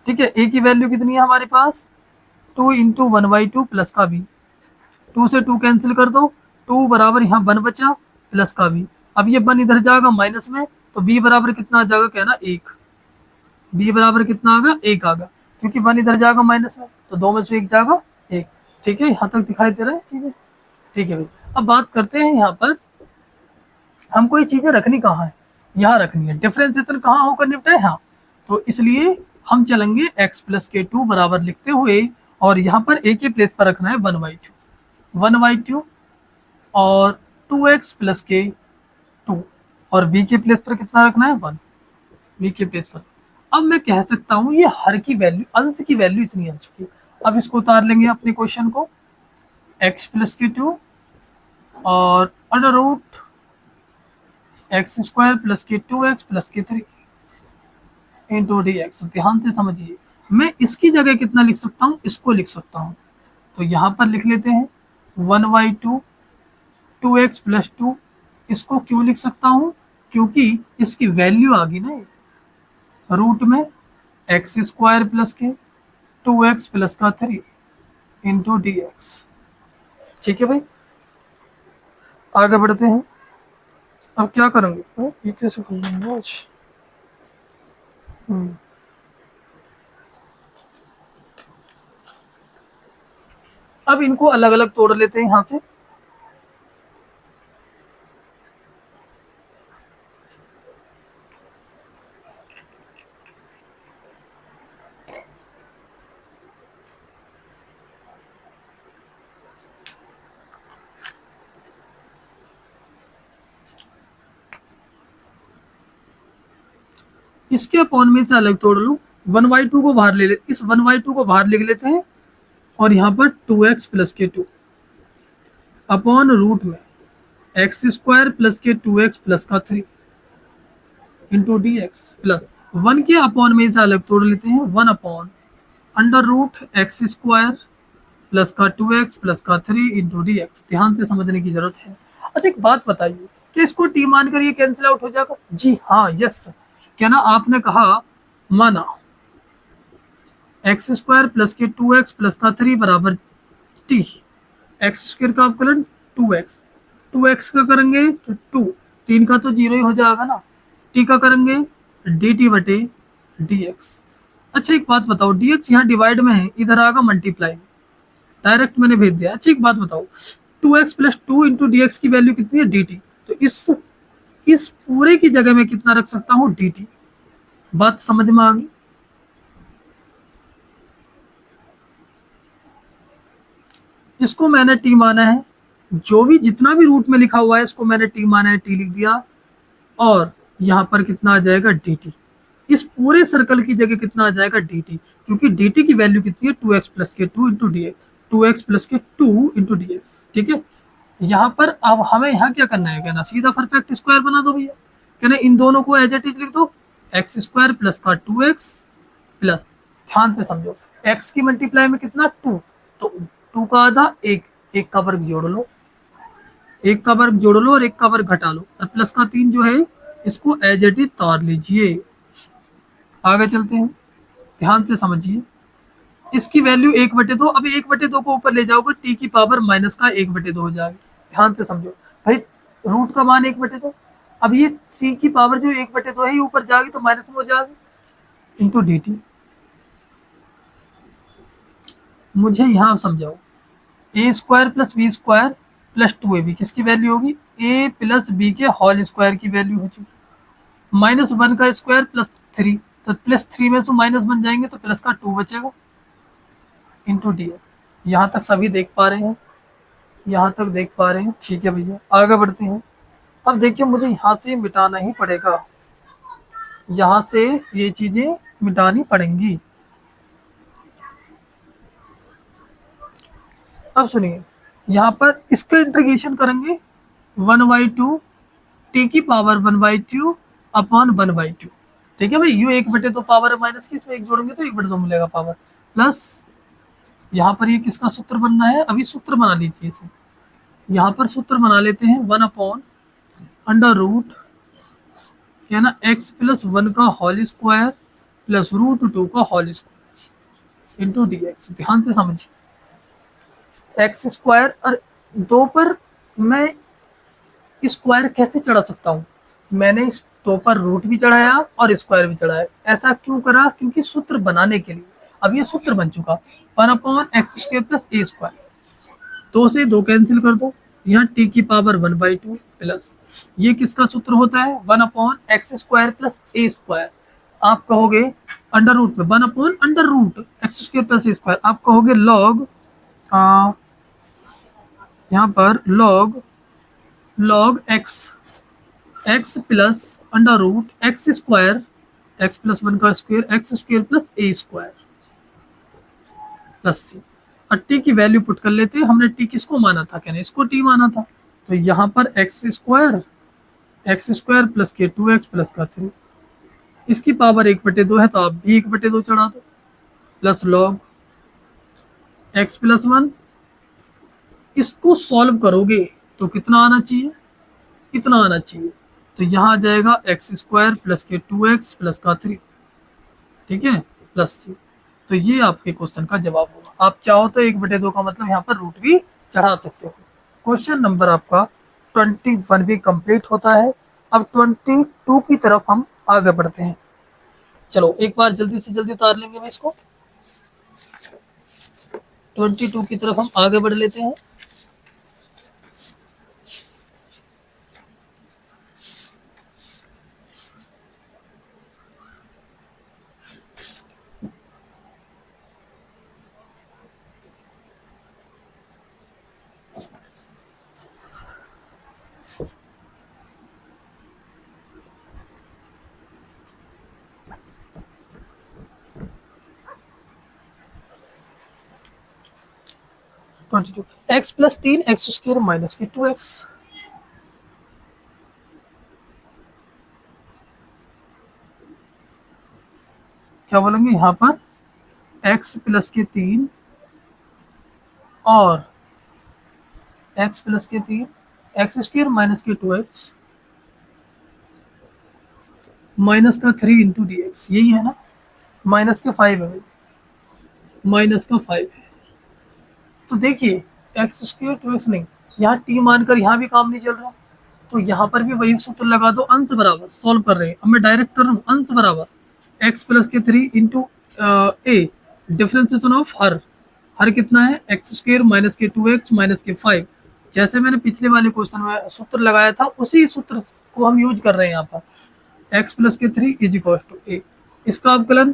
ठीक है, a की वैल्यू कितनी है हमारे पास 2 × 1/2 प्लस का b, 2 से 2 कैंसिल कर दो, 2 बराबर यहाँ 1 बचा प्लस का b। अब ये 1 इधर जाएगा माइनस में, तो b बराबर कितना आ जाएगा, कहना 1, b बराबर कितना आ गया 1 आ गया, क्योंकि 1 इधर जाएगा माइनस में, तो 2 में से 1 जाएगा 1। ठीक है, यहाँ तक दिखाई दे रहा है चीजें। ठीक है भाई, अब बात करते हैं यहाँ पर हमको ये चीजें रखनी कहाँ है, यहाँ रखनी है, डिफरेंशिएशन कहाँ होकर निपटा है, हाँ, तो इसलिए हम चलेंगे x प्लस के 2 बराबर लिखते हुए, और यहाँ पर a के प्लेस पर रखना है 1/2 और 2x प्लस के 2, और b के प्लेस पर कितना रखना है 1, b के प्लेस पर। अब मैं कह सकता हूँ ये हर की वैल्यू, अंश की वैल्यू इतनी आ चुकी है। अब इसको उतार लेंगे अपने क्वेश्चन को, x प्लस के 2 और under root x square plus के 2x प्लस के 3 इंटू dx। ध्यान से समझिए, मैं इसकी जगह कितना लिख सकता हूँ, इसको लिख सकता हूँ, तो यहाँ पर लिख लेते हैं 1/2 2x प्लस 2। इसको क्यों लिख सकता हूँ, क्योंकि इसकी वैल्यू आ गई ना रूट में एक्स स्क्वायर प्लस के 2x प्लस का 3 इंटू dx। ठीक है भाई, आगे बढ़ते हैं। अब क्या करेंगे, ये कैसे कर लेंगे आज, अब इनको अलग अलग तोड़ लेते हैं यहाँ से। इसके अपॉन में से अलग तोड़ लूं, 1/2 को बाहर ले ले, इस 1/2 को बाहर लिख लेते हैं, और यहाँ पर 2x प्लस के 2 अपॉन रूट में एक्स स्क्वायर प्लस के 2x प्लस का 3 इंटू dx प्लस 1 के अपॉन में से अलग तोड़ लेते हैं, 1 upon under root x square plus का 2x प्लस का 3 इंटू dx। ध्यान से समझने की जरूरत है। अच्छा एक बात बताइए, कि इसको t मान कर ये कैंसिल आउट हो जाएगा, जी हाँ, यस, क्या ना आपने कहा माना एक्स स्क्वायर प्लस के 2x प्लस का 3 बराबर t, एक्स स्क्वायर का अवकलन 2x का करेंगे तो 2, 3 का तो 0 ही हो जाएगा ना, t का करेंगे dt बटे dx। अच्छा एक बात बताओ, dx यहाँ डिवाइड में है, इधर आएगा मल्टीप्लाई में, डायरेक्ट मैंने भेज दिया। अच्छा एक बात बताओ, 2x प्लस 2 इंटू dx की वैल्यू कितनी है dt, तो इस पूरे की जगह में कितना रख सकता हूँ dt। बात समझ में आ गई, इसको मैंने t माना है, जो भी जितना भी रूट में लिखा हुआ है इसको मैंने t माना है, t लिख दिया, और यहाँ पर कितना आ जाएगा dt, इस पूरे सर्कल की जगह कितना आ जाएगा dt, क्योंकि dt की वैल्यू कितनी है 2x प्लस के 2 इंटू dx, 2x प्लस के 2 इंटू dx। ठीक है, यहाँ पर अब हमें यहाँ क्या करना है, कहना सीधा परफेक्ट स्क्वायर बना दो भैया, कहना इन दोनों को एज इट इज लिख दो, एक्स स्क्वायर प्लस का 2x प्लस, ध्यान से समझो, x की मल्टीप्लाई में कितना 2, तो 2 का आधा 1, 1 का वर्ग जोड़ लो, 1 का वर्ग जोड़ लो और 1 का वर्ग घटा लो, और प्लस का 3 जो है इसको एज इट इज तोड़ लीजिए। आगे चलते हैं, ध्यान से समझिए। इसकी वैल्यू 1/2, अब 1/2 को ऊपर ले जाओगे टी की पावर माइनस का 1/2 हो जाएगा। ध्यान से समझो भाई, रूट का मान 1/2, अब ये टी की पावर जो 1/2 है ये ऊपर जाएगी तो माइनस में हो जाएगी इंटू डी टी। मुझे यहाँ समझाओ, a square plus B square plus 2ab किसकी वैल्यू होगी, ए प्लस बी के होल स्क्वायर की वैल्यू हो चुकी। -1 का स्क्वायर प्लस 3, तो प्लस 3 में से माइनस बन जाएंगे तो प्लस का 2 बचेगा इंटू डी एक्स। यहाँ तक सभी देख पा रहे हैं, यहाँ तक देख पा रहे हैं, ठीक है भैया आगे बढ़ते हैं। अब देखिए मुझे यहाँ से मिटाना ही पड़ेगा, यहाँ से ये चीजें मिटानी पड़ेंगी। अब सुनिए, यहाँ पर इसका इंटीग्रेशन करेंगे 1/2 टी की पावर 1/2 अपॉन 1/2, ठीक है भाई। यू 1/2 पावर है माइनस की, इसमें एक जोड़ेंगे तो 1/2 मिलेगा पावर, प्लस यहाँ पर ये किसका सूत्र बनना है, अभी सूत्र बना लीजिए इसे। यहाँ पर सूत्र बना लेते हैं 1/√, क्या ना, x + 1 का होल स्क्वायर प्लस √2 का whole square into D x. ध्यान से समझिए, एक्स स्क्वायर और 2 पर मैं स्क्वायर कैसे चढ़ा सकता हूँ, मैंने इस 2 पर रूट भी चढ़ाया और स्क्वायर भी चढ़ाया। ऐसा क्यों करा, क्योंकि सूत्र बनाने के लिए। अब ये सूत्र बन चुका 1/x² प्लस a स्क्वायर, 2 से 2 कैंसिल कर दो, यहाँ टी की पावर 1/2 प्लस ये किसका सूत्र होता है 1/x² प्लस a स्क्वायर। आप कहोगे अंडर रूट में 1/√x² प्लस a स्क्वायर, आप कहोगे लॉग, यहाँ पर log x plus √x² x + 1 का square x² plus a square plus c। और टी की वैल्यू पुट कर लेते हैं, हमने टी किसको माना था, कहना इसको टी माना था, तो यहाँ पर x² प्लस के 2x प्लस का 3, इसकी पावर 1/2 है तो आप भी 1/2 चढ़ा दो, प्लस लॉग x + 1, इसको सॉल्व करोगे तो कितना आना चाहिए, इतना आना चाहिए, तो यहाँ आ जाएगा x² प्लस के 2x प्लस का 3, ठीक है, प्लस c। तो ये आपके क्वेश्चन का जवाब होगा। आप चाहो तो 1/2 का मतलब यहाँ पर रूट भी चढ़ा सकते हो। क्वेश्चन नंबर आपका 21 भी कंप्लीट होता है। अब 22 की तरफ हम आगे बढ़ते हैं। चलो एक बार जल्दी से जल्दी उतार लेंगे मैं इसको, 22 की तरफ हम आगे बढ़ लेते हैं। x + 3x² माइनस के 2x, क्या बोलेंगे यहाँ पर x + के 3 और x + के 3 x² माइनस के 2x माइनस का 3 इंटू डी एक्स, यही है ना, माइनस के 5 है भाई, माइनस का 5 है। तो देखिए x² 2x नहीं, यहाँ t मानकर यहाँ भी काम नहीं चल रहा, तो यहाँ पर भी वही सूत्र लगा दो, अंश बराबर, सॉल्व कर रहे हैं, अब मैं डायरेक्ट कर रहा हूँ, अंश बराबर x + के 3 इंटू a डिफरेंशिएशन ऑफ हर कितना है x² माइनस के 2x माइनस के 5। जैसे मैंने पिछले वाले क्वेश्चन में सूत्र लगाया था उसी सूत्र को हम यूज कर रहे हैं यहाँ पर, x + के 3 = a, इसका अवकलन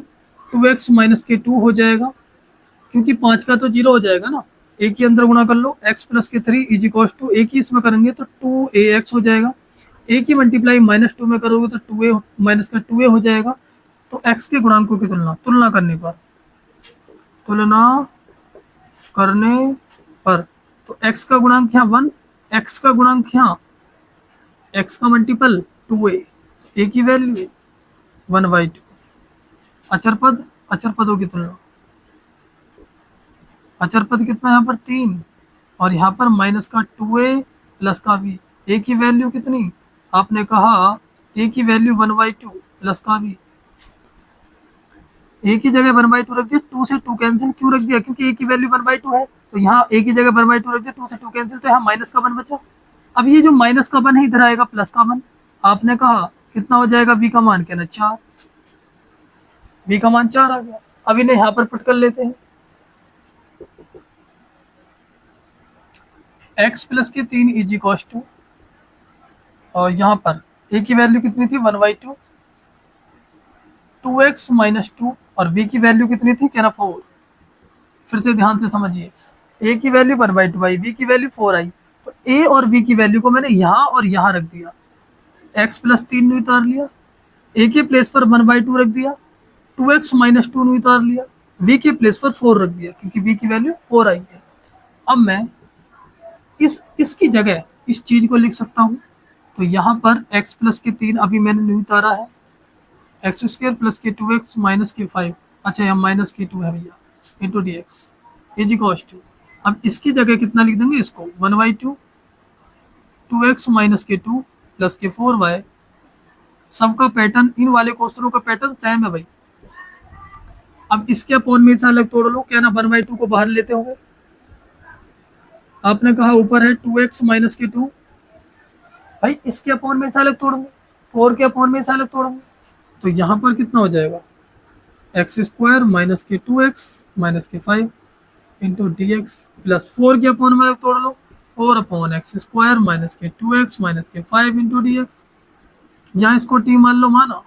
2x माइनस के 2 हो जाएगा, क्योंकि 5 का तो 0 हो जाएगा ना, एक ही अंदर गुणा कर लो, x + के 3 = एक ही इसमें करेंगे तो 2ax हो जाएगा, एक ही मल्टीप्लाई -2 में करोगे तो 2a माइनस का 2a हो जाएगा। तो x के गुणांकों की तुलना करने पर तो x का गुणांक यहाँ 1, x का गुणांक यहाँ x का मल्टीपल 2a, a की वैल्यू 1/2, अचरपदों की तुलना, अचरपद कितना यहाँ पर 3 और यहाँ पर माइनस का 2a प्लस का b, a की वैल्यू कितनी, आपने कहा a की वैल्यू 1/2 प्लस का b, ए की जगह 1/2 रख दिया, 2 से 2 कैंसिल क्यों रख दिया, क्योंकि ए की वैल्यू 1/2 है, तो यहाँ ए की जगह 1/2 रख दिया, 2 से 2 कैंसिल, तो यहाँ माइनस का 1 बचा। अब ये जो माइनस का 1 है इधर आएगा प्लस का 1, आपने कहा कितना हो जाएगा बी का मान, कहना 4, बी का मान 4 आ गया। अब इन्हें यहाँ पर पुट कर लेते हैं, x प्लस के 3 इज इक्वल टू, और यहाँ पर a की वैल्यू कितनी थी 1/2, 2x माइनस 2, और b की वैल्यू कितनी थी, कहना 4। फिर से ध्यान से समझिए, a की वैल्यू 1/2 आई, b की वैल्यू 4 आई, तो a और b की वैल्यू को मैंने यहाँ और यहाँ रख दिया, x प्लस 3 ने उतार लिया, a के प्लेस पर 1/2 रख दिया, 2x माइनस 2 ने उतार लिया, b के प्लेस पर 4 रख दिया, क्योंकि b की वैल्यू 4 आई है। अब मैं इसकी जगह इस चीज को लिख सकता हूँ, तो यहाँ पर x प्लस के 3 अभी मैंने नहीं उतारा है, एक्स स्क्वायर प्लस के 2x माइनस के 5, अच्छा यहाँ माइनस के 2 है भैया, into D x is equal to, अब इसकी जगह कितना लिख देंगे, इसको 1/2, 2x माइनस के 2 प्लस के 4y, सबका पैटर्न, इन वाले क्वेश्चनों का पैटर्न सेम है भाई। अब इसके अपॉन में से अलग तोड़ लो, क्या ना 1/2 को बाहर लेते होंगे, आपने कहा ऊपर है 2x माइनस के 2, भाई इसके अपॉन में से अलग तोड़ेंगे, 4 के अपॉन में से अलग तोड़ेंगे, तो यहाँ पर कितना हो जाएगा, एक्स स्क्वायर माइनस के 2x माइनस के 5 इंटू डी एक्स प्लस 4 के अपॉन में अलग तोड़ लो, 4 अपॉन एक्स स्क्वायर माइनस के 2x माइनस के 5 इंटू डी एक्स, यहाँ इसको टी मान लो, माना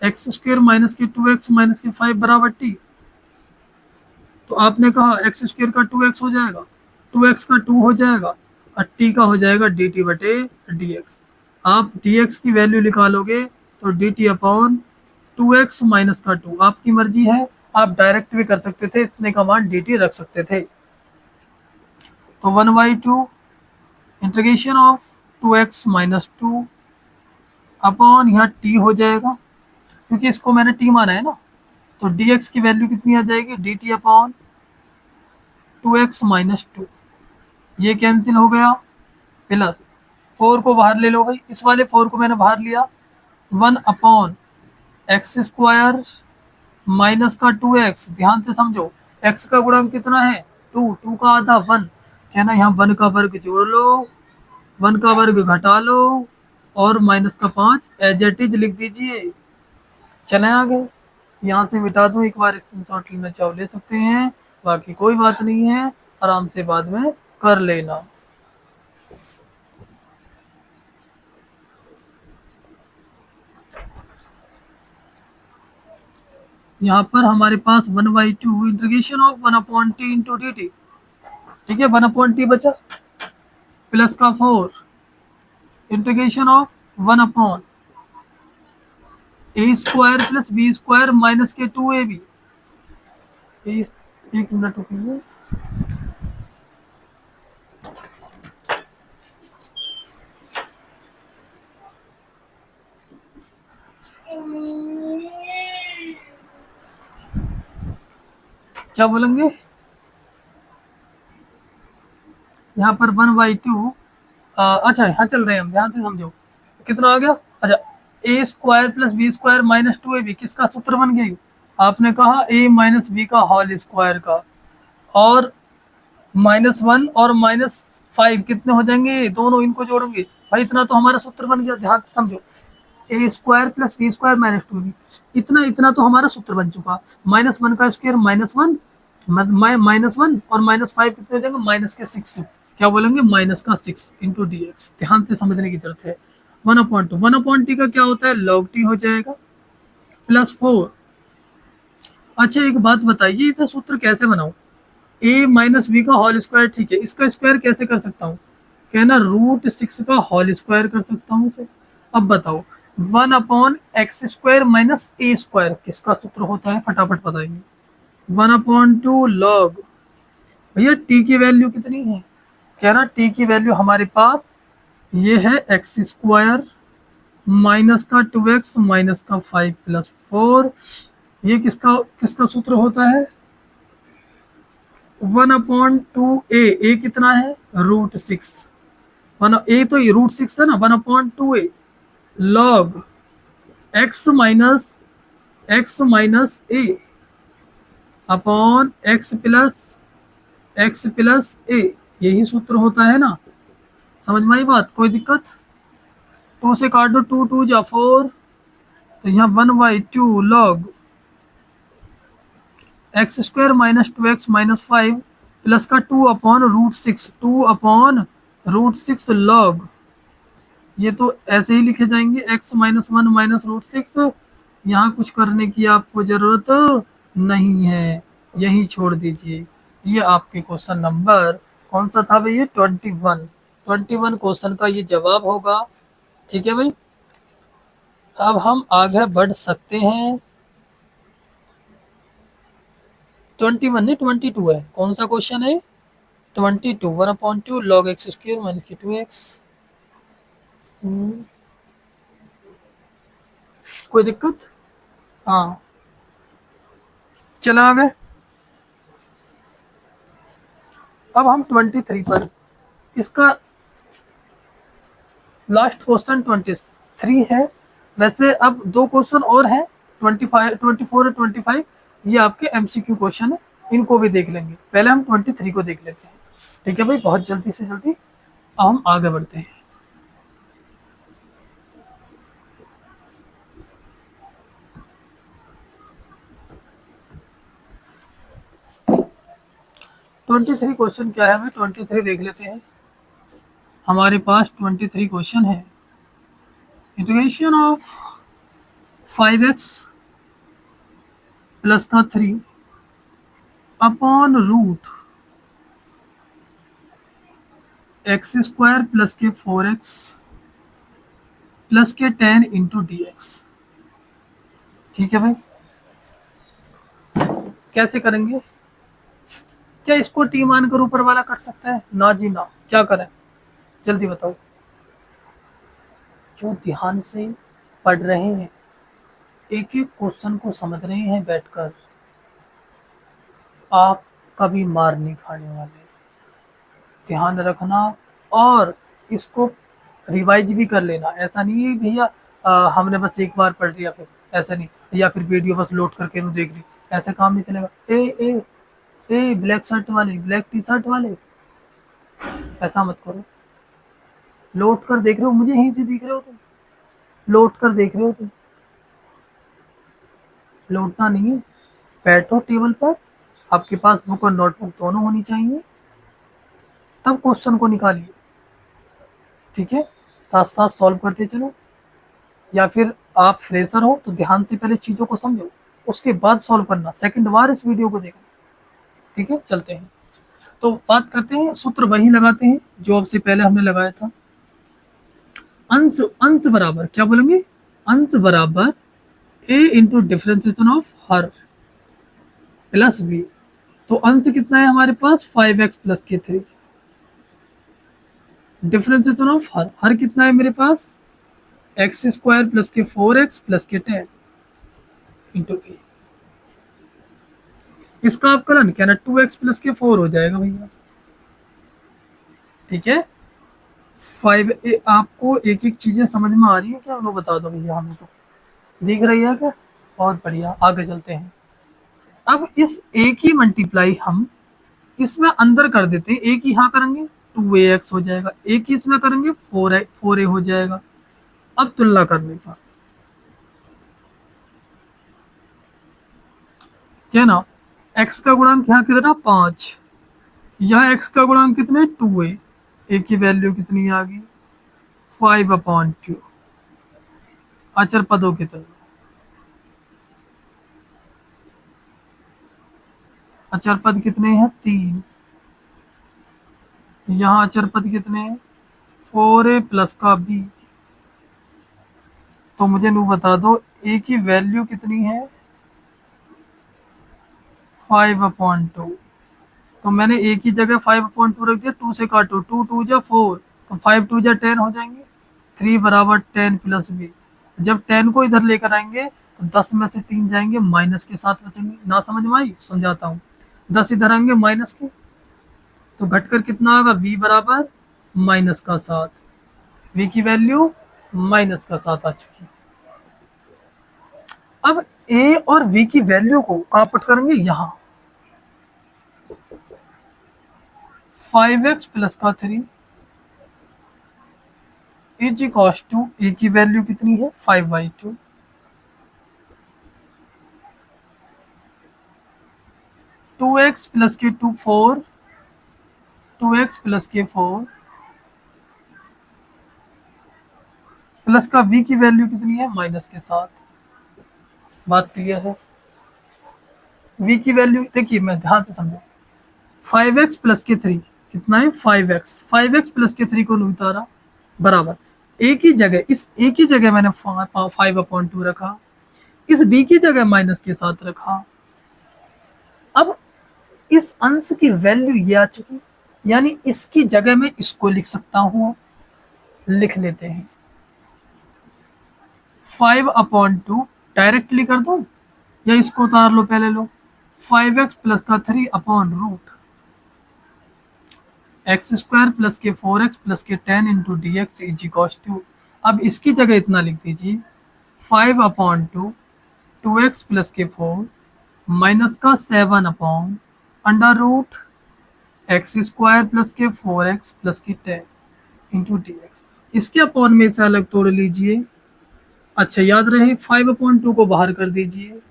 एक्स स्क्वायर माइनस के 2x माइनस के 5 बराबर टी, तो आपने कहा एक्स स्क्वायर का 2x हो जाएगा, 2x का 2 हो जाएगा, और टी का हो जाएगा डी टी बटे डी एक्स। आप डी एक्स की वैल्यू निकालोगे तो D T upon 2x minus का 2, आपकी मर्जी है, आप डायरेक्ट भी कर सकते थे, इतने का मान डी टी रख सकते थे। तो 1/2 integration of 2x minus 2 upon यहाँ टी हो जाएगा, क्योंकि इसको मैंने टी माना है ना, तो dx की वैल्यू कितनी आ जाएगी, dt अपॉन 2x माइनस 2, ये कैंसिल हो गया, प्लस 4 को बाहर ले लो भाई, इस वाले 4 को मैंने बाहर लिया, 1 अपॉन एक्स स्क्वायर माइनस का 2x, ध्यान से समझो, x का गुणा कितना है 2, 2 का आधा 1, है ना, यहाँ 1 का वर्ग जोड़ लो, 1 का वर्ग घटा लो, और माइनस का 5 एज इट इज लिख दीजिए। चले आगे, यहाँ से मिटा दूं, एक बार स्क्रीनशॉट लेना चाहो ले सकते हैं, बाकी कोई बात नहीं है, आराम से बाद में कर लेना। यहाँ पर हमारे पास 1/2 integration of 1/t into d t, ठीक है, 1/t बचा, प्लस का 4 integration of 1 a square plus B square minus के 2ab, एक मिनट रुकिए, क्या बोलेंगे, यहाँ पर 1/2, अच्छा यहाँ चल रहे हैं हम, ध्यान से समझो, कितना आ गया, अच्छा a square plus B square minus 2ab, किसका सूत्र बन गया, आपने कहा a माइनस बी का होल स्क्वायर का, और -1 और -5 कितने हो जाएंगे, दोनों इनको जोड़ेंगे, भाई इतना तो हमारा सूत्र बन गया, ध्यान से समझो, a square plus B square minus 2b, इतना तो हमारा सूत्र बन चुका, -1 का स्क्वायर -1, -1 और -5 कितने हो जाएंगे, -6, क्या बोलेंगे, -6 इंटू डी एक्स, ध्यान से समझने की जरूरत है। 1/2, 1/t का क्या होता है, log t हो जाएगा, प्लस 4। अच्छा एक बात बताइए, इसे सूत्र कैसे बनाऊं, a माइनस बी का होल स्क्वायर, ठीक है, इसका स्क्वायर कैसे कर सकता हूँ, कहना √6 का होल स्क्वायर कर सकता हूँ इसे। अब बताओ 1/x square minus a square किसका सूत्र होता है, फटाफट बताइए, 1/2 log, भैया t की वैल्यू कितनी है, कह रहा t की वैल्यू हमारे पास ये है एक्स स्क्वायर माइनस का 2x माइनस का 5 प्लस 4, ये किसका किसका सूत्र होता है, 1/2a, a कितना है √6, a तो √6 है ना, 1/2a log x minus x minus a upon x plus a, यही सूत्र होता है ना, समझ में आई बात, कोई दिक्कत? 2 से काट दो, 2 2 जा 4, तो यहाँ 1/2 log x square minus 2x minus 5 plus का 2/√6, 2/√6 लॉग, ये तो ऐसे ही लिखे जाएंगे x माइनस 1 माइनस √6, यहाँ कुछ करने की आपको जरूरत नहीं है, यही छोड़ दीजिए। ये आपके क्वेश्चन नंबर कौन सा था भैया? 21 क्वेश्चन का ये जवाब होगा। ठीक है भाई, अब हम आगे बढ़ सकते हैं। 21 नहीं 22 है, कौन सा क्वेश्चन है? 22, 1/2 log x स्क्वायर माइनस के 2x। कोई दिक्कत? हाँ, चला आगे। अब हम 23 पर, इसका लास्ट क्वेश्चन 23 है। वैसे अब 2 क्वेश्चन और हैं, 25, 24 और 25, ये आपके MCQ क्वेश्चन है, इनको भी देख लेंगे। पहले हम 23 को देख लेते हैं। ठीक है भाई, बहुत जल्दी से जल्दी अब हम आगे बढ़ते हैं। ट्वेंटी थ्री क्वेश्चन क्या है, हमें 23 देख लेते हैं। हमारे पास 23 क्वेश्चन है। इंटीग्रेशन ऑफ 5x प्लस का 3 upon root x square plus के 4x प्लस के 10 इंटू dx। ठीक है भाई, कैसे करेंगे? क्या इसको टी मानकर ऊपर वाला कर सकता है? ना जी ना, क्या करें जल्दी बताओ। जो ध्यान से पढ़ रहे हैं, एक एक क्वेश्चन को समझ रहे हैं बैठकर, आप कभी मार नहीं खाने वाले। ध्यान रखना और इसको रिवाइज भी कर लेना। ऐसा नहीं है भैया हमने बस एक बार पढ़ लिया फिर, ऐसा नहीं, या फिर वीडियो बस लोड करके नहीं देख ली, ऐसे काम नहीं चलेगा। ए ए ए ब्लैक शर्ट वाले, ब्लैक टी शर्ट वाले, ऐसा मत करो। लोड कर देख रहे हो, मुझे यहीं से दिख रहे हो तुम, लोड कर देख रहे हो तुम, लौटना नहीं है। बैठो टेबल पर, आपके पास बुक और नोटबुक दोनों होनी चाहिए, तब क्वेश्चन को निकालिए। ठीक है, साथ साथ सॉल्व करते चलो। या फिर आप फ्रेशर हो तो ध्यान से पहले चीज़ों को समझो, उसके बाद सॉल्व करना, सेकंड बार इस वीडियो को देखना। ठीक है, चलते हैं। तो बात करते हैं, सूत्र वही लगाते हैं जो अब से पहले हमने लगाया था। अंश अंश बराबर क्या बोलेंगे? अंश बराबर a इंटू डिफरेंशिएशन ऑफ हर प्लस b। तो अंश कितना है हमारे पास? 5x प्लस के 3। डिफरेंशिएशन ऑफ हर कितना है मेरे पास? एक्स स्क्वायर प्लस के 4x प्लस के 10 इंटू ए। इसका अवकलन क्या ना 2x प्लस के 4 हो जाएगा भैया। ठीक है, 5 आपको एक एक चीजें समझ में आ रही है क्या? वो बता दो भैया, हमें तो दिख रही है क्या? बहुत बढ़िया, आगे चलते हैं। अब इस a की मल्टीप्लाई हम इसमें अंदर कर देते हैं। a की यहाँ करेंगे 2ax हो जाएगा, a की इसमें करेंगे 4a हो जाएगा। अब तुलना करने का क्या ना, x का गुणांक यहाँ कितना? 5, यहाँ x का गुणांक कितने? 2a, a की वैल्यू कितनी आ गई? 5/2। अचर पदों की तुलना, अचर पद कितने हैं? 3। यहाँ अचर पद कितने हैं? 4a प्लस का b। तो मुझे नू बता दो a की वैल्यू कितनी है? 5/2। तो मैंने a की जगह 5/2 रख दिया, 2 से काटो, 2 2 जा 4, तो 5 2 जा 10 हो जाएंगे। 3 बराबर 10 प्लस b। जब 10 को इधर लेकर आएंगे तो 10 में से 3 जाएंगे, माइनस के साथ बचेंगे। ना समझ में आई? समझाता हूँ। 10 इधर आएंगे माइनस के, तो घटकर कितना होगा? b बराबर माइनस का 7। v की वैल्यू माइनस का 7 आ चुकी। अब ए और बी की वैल्यू को कहाँ पुट करेंगे, यहाँ 5x प्लस का 3 इज इक्वल्स टू ए की वैल्यू कितनी है 5/2, 2x प्लस के 2 4, 2x प्लस के 4 प्लस का v की वैल्यू कितनी है माइनस के साथ। बात क्लियर है। v की वैल्यू देखिए, मैं ध्यान से समझो, 5x प्लस के 3 कितना है 5x, 5x प्लस के 3 को नहीं उतारा, बराबर a की जगह, इस a की जगह मैंने 5/2 रखा, इस b की जगह माइनस के साथ रखा। अब इस अंश की वैल्यू ये आ चुकी, यानी इसकी जगह में इसको लिख सकता हूं, लिख लेते हैं 5/2 डायरेक्टली कर दो या इसको उतार लो, पहले लो 5x प्लस का 3 upon root x square plus के 4x प्लस के 10 into D x is equals to, अब इसकी जगह इतना लिख दीजिए 5/2 2x प्लस के 4 माइनस का 7 upon under root x square plus के 4x प्लस के 10 इंटू डी एक्स। इसके अपॉन में से अलग तोड़ लीजिए। अच्छा याद रहे 5/2 को बाहर कर दीजिए,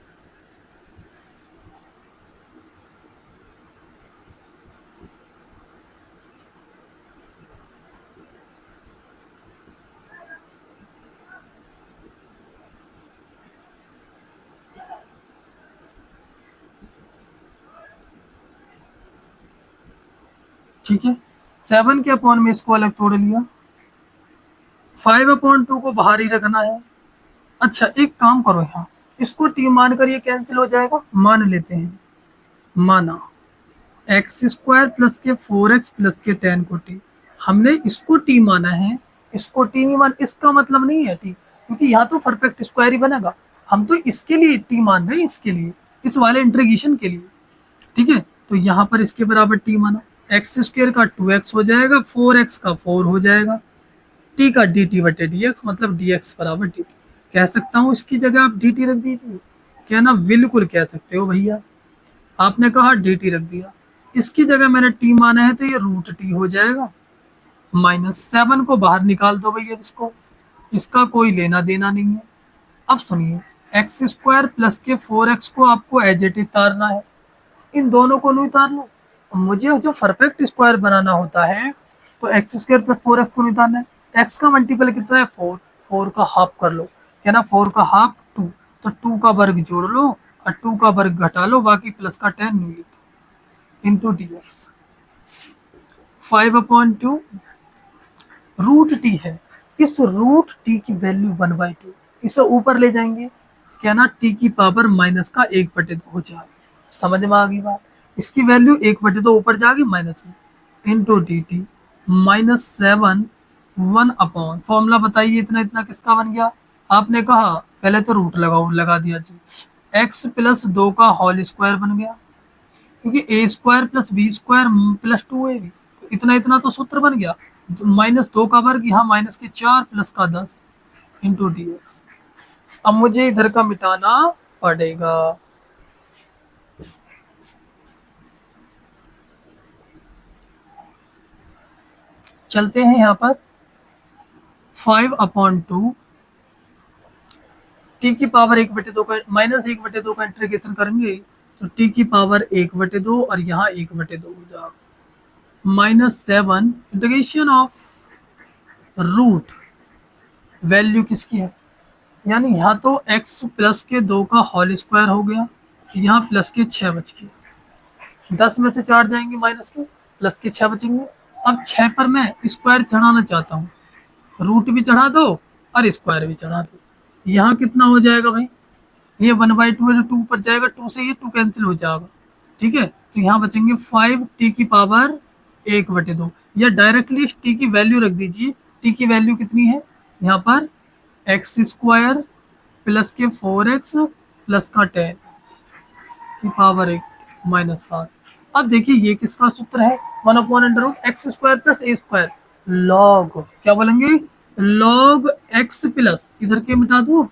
ठीक है। 7 के अपॉन में इसको अलग तोड़ लिया, 5/2 को बाहर ही रखना है। अच्छा एक काम करो, यहाँ इसको टी मान कर ये कैंसिल हो जाएगा, मान लेते हैं, माना एक्स स्क्वायर प्लस के 4x प्लस के 10 को टी, हमने इसको टी माना है, इसको टी नहीं मान, इसका मतलब नहीं है टी, क्योंकि यहाँ तो परफेक्ट स्क्वायर ही बनेगा, हम तो इसके लिए टी मान रहे हैं, इसके लिए, इस वाले इंटीग्रेशन के लिए, ठीक है। तो यहाँ पर इसके बराबर टी माना, एक्स स्क्वायर का 2x हो जाएगा, 4x का 4 हो जाएगा, टी का डी टी बटे डी एक्स, मतलब डी एक्स बराबर डी टी कह सकता हूँ, इसकी जगह आप डी टी रख दीजिए, क्या ना, बिल्कुल कह सकते हो भैया, आपने कहा डी टी रख दिया, इसकी जगह मैंने टी माना है तो ये रूट टी हो जाएगा, -7 को बाहर निकाल दो भैया, इसका कोई लेना देना नहीं है। अब सुनिए, एक्स स्क्वायर प्लस के 4x को आपको एज इट इज उतारना है, इन दोनों को नहीं उतार लो, मुझे जो परफेक्ट स्क्वायर बनाना होता है तो एक्स स्क्वायर प्लस 4x को नहीं उतारना है, एक्स का मल्टीपल कितना है 4, 4 का हाफ कर लो, क्या ना 4 का हाफ 2, तो 2 का वर्ग जोड़ लो और 2 का वर्ग घटा लो, बाकी प्लस का 10 नहीं लिखो into D x. 5/2 root t है, इस रूट टी की वैल्यू 1/2, इसे ऊपर ले जाएंगे, क्या ना टी की पावर माइनस का 1/2 हो जाएगा, समझ में आ गई बात, इसकी वैल्यू 1/2 ऊपर जाएगी माइनस में, into d T -7 1 upon, formula बताइए इतना इतना किसका बन गया, आपने कहा पहले तो रूट लगाओ, लगा दिया जी, x प्लस 2 का होल स्क्वायर बन गया, क्योंकि a square plus B square plus 2ab, तो इतना इतना तो सूत्र बन गया, -2 का वर्ग यहाँ माइनस के 4 प्लस का 10 इंटू डी एक्स। अब मुझे इधर का मिटाना पड़ेगा, चलते हैं यहाँ पर 5/2 टी की पावर 1/2 का -1/2 का इंटीग्रेशन करेंगे तो टी की पावर 1/2 और यहाँ 1/2 हो जाएगा, -7 इंटीग्रेशन ऑफ रूट वैल्यू किसकी है, यानी यहाँ तो x प्लस के 2 का होल स्क्वायर हो गया, यहाँ प्लस के 6 बच गए, 10 में से 4 जाएंगे माइनस के, प्लस के 6 बचेंगे। अब 6 पर मैं स्क्वायर चढ़ाना चाहता हूँ, रूट भी चढ़ा दो और स्क्वायर भी चढ़ा दो, यहाँ कितना हो जाएगा भाई, ये 1/2 है, 2 पर जाएगा, 2 से ये 2 कैंसिल हो जाएगा, ठीक है। तो यहाँ बचेंगे 5 टी की पावर 1/2, या डायरेक्टली टी की वैल्यू रख दीजिए, टी की वैल्यू कितनी है यहाँ पर एक्स स्क्वायर प्लस के 4x प्लस का 10 की पावर 1 -7। अब देखिए ये किसका सूत्र है, 1/√x² plus a square, log क्या बोलेंगे, लॉग x प्लस, इधर के मिटा दो,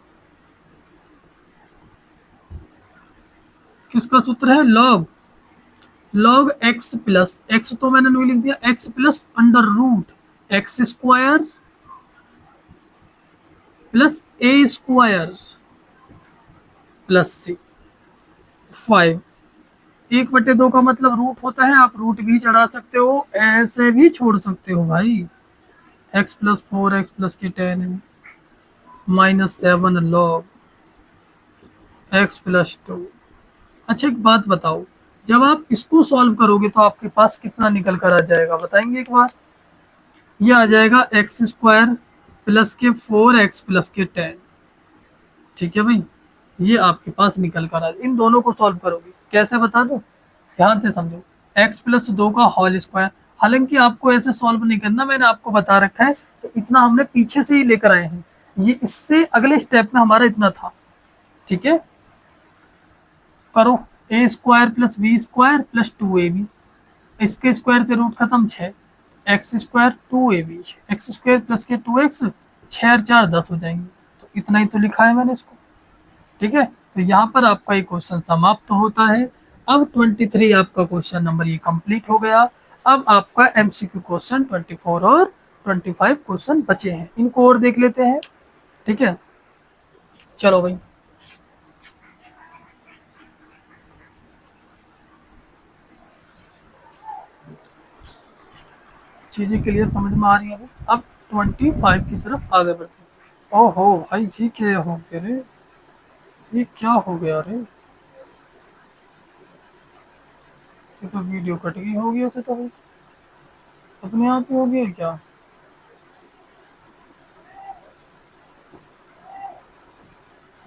किसका सूत्र है? लॉग एक्स प्लस एक्स तो मैंने नहीं लिख दिया, x plus under root x square plus a square plus c 5। 1/2 का मतलब रूट होता है, आप रूट भी चढ़ा सकते हो, ऐसे भी छोड़ सकते हो भाई। एक्स प्लस 4 एक्स प्लस के 10 है -7 लॉग एक्स प्लस 2। अच्छा एक बात बताओ, जब आप इसको सॉल्व करोगे तो आपके पास कितना निकल कर आ जाएगा, बताएंगे एक बार? ये आ जाएगा एक्स स्क्वायर प्लस के 4 एक्स प्लस के 10। ठीक है भाई, ये आपके पास निकल कर आ, इन दोनों को सॉल्व करोगे कैसे बता दो, ध्यान से समझो। एक्स प्लस 2 का होल स्क्वायर, हालांकि आपको ऐसे सॉल्व नहीं करना, मैंने आपको बता रखा है, तो इतना हमने पीछे से ही लेकर आए हैं, ये इससे अगले स्टेप में हमारा इतना था। ठीक है, करो a square plus B square plus 2ab, इसके स्क्वायर से रूट खत्म 6 x square 2ab x square plus के 2x 6 और 4 10 हो जाएंगे, तो इतना ही तो लिखा है मैंने इसको। ठीक है, तो यहाँ पर आपका ये क्वेश्चन समाप्त होता है। अब 23 आपका क्वेश्चन नंबर ये कंप्लीट हो गया। अब आपका एमसीक्यू क्वेश्चन 24 और 25 क्वेश्चन बचे हैं, इनको और देख लेते हैं। ठीक है, चलो भाई। चीजें क्लियर समझ में आ रही है? अब 25 की तरफ आगे बढ़ते हैं। ओहो भाई जी, क्या हो गया रे, ये क्या हो गया रे, ये तो वीडियो कट गई होगी ऐसे तो भाई, अपने आप ही हो गया क्या?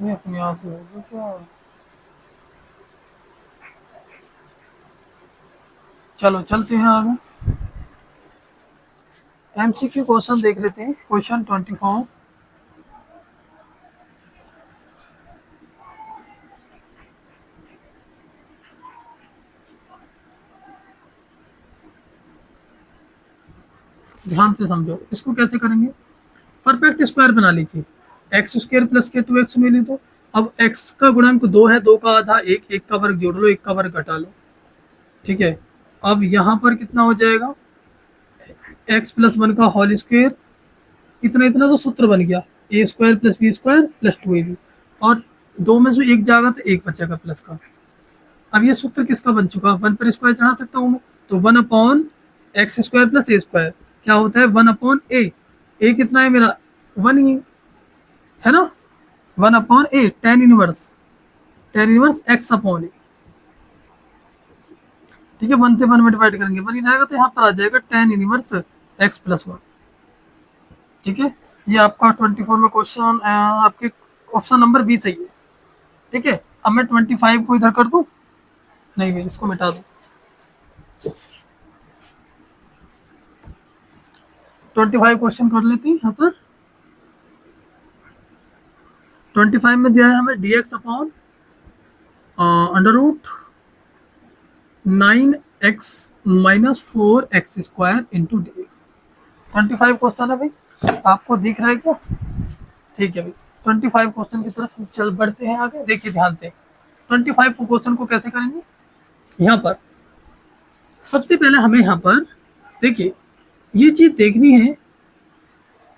ये अपने आप ही हो गया क्या? चलो चलते हैं आगे, एमसीक्यू क्वेश्चन देख लेते हैं। क्वेश्चन 24, ध्यान से समझो, इसको कैसे करेंगे। परफेक्ट स्क्वायर बना लीजिए, एक्स स्क्वायर प्लस के 2x मिली, तो अब x का गुणांक 2 है, 2 का आधा 1, 1 का वर्ग जोड़ लो, 1 का वर्ग घटा लो। ठीक है, अब यहाँ पर कितना हो जाएगा, x प्लस 1 का होल स्क्वायर, इतना इतना तो सूत्र बन गया, a square plus B square plus 2ab, और 2 में से 1 जाएगा तो 1 बचेगा प्लस का। अब ये सूत्र किसका बन चुका, 1 पर स्क्वायर चढ़ा सकता हूँ मैं, तो 1 upon x square plus a square क्या होता है, 1 अपॉन ए कितना है मेरा 1 ही है ना, 1 अपॉन ए टेन इनवर्स एक्स अपॉन ए। ठीक है, 1 से 1 में डिवाइड करेंगे 1 ही रहेगा, तो यहाँ पर आ जाएगा टेन इनवर्स एक्स प्लस 1। ठीक है, ये आपका 24 में क्वेश्चन, आपके ऑप्शन नंबर बी सही है। ठीक है, अब मैं 25 को इधर कर दूं, नहीं भाई इसको मिटा दूं, 25 क्वेश्चन कर लेते हैं यहाँ पर। 25 में दिया है हमें dx upon under root 9x minus 4x square into D x. 25 question है भाई, आपको दिख रहा है क्या? ठीक है भाई, 25 क्वेश्चन की तरफ चल बढ़ते हैं आगे। देखिए ध्यान से, 25 क्वेश्चन को कैसे करेंगे। यहाँ पर सबसे पहले हमें यहाँ पर देखिए ये चीज देखनी है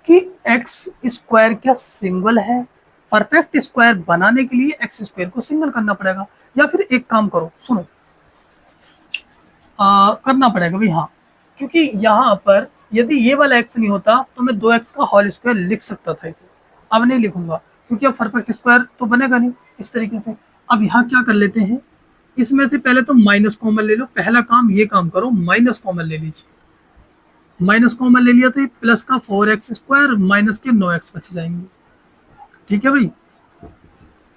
कि एक्स स्क्वायर क्या सिंगल है। परफेक्ट स्क्वायर बनाने के लिए एक्स स्क्वायर को सिंगल करना पड़ेगा, या फिर एक काम करो, सुनो, करना पड़ेगा भाई, हाँ, क्योंकि यहाँ पर यदि ये वाला एक्स नहीं होता तो मैं 2x का होल स्क्वायर लिख सकता था इसे, अब नहीं लिखूंगा क्योंकि अब परफेक्ट स्क्वायर तो बनेगा नहीं इस तरीके से। अब यहाँ क्या कर लेते हैं, इसमें से पहले तो माइनस कॉमन ले लो, पहला काम ये काम करो, माइनस कॉमन ले लीजिए। माइनस कॉमन ले लिया तो ये प्लस का 4x स्क्वायर माइनस के 9x बच जाएंगे। ठीक है भाई,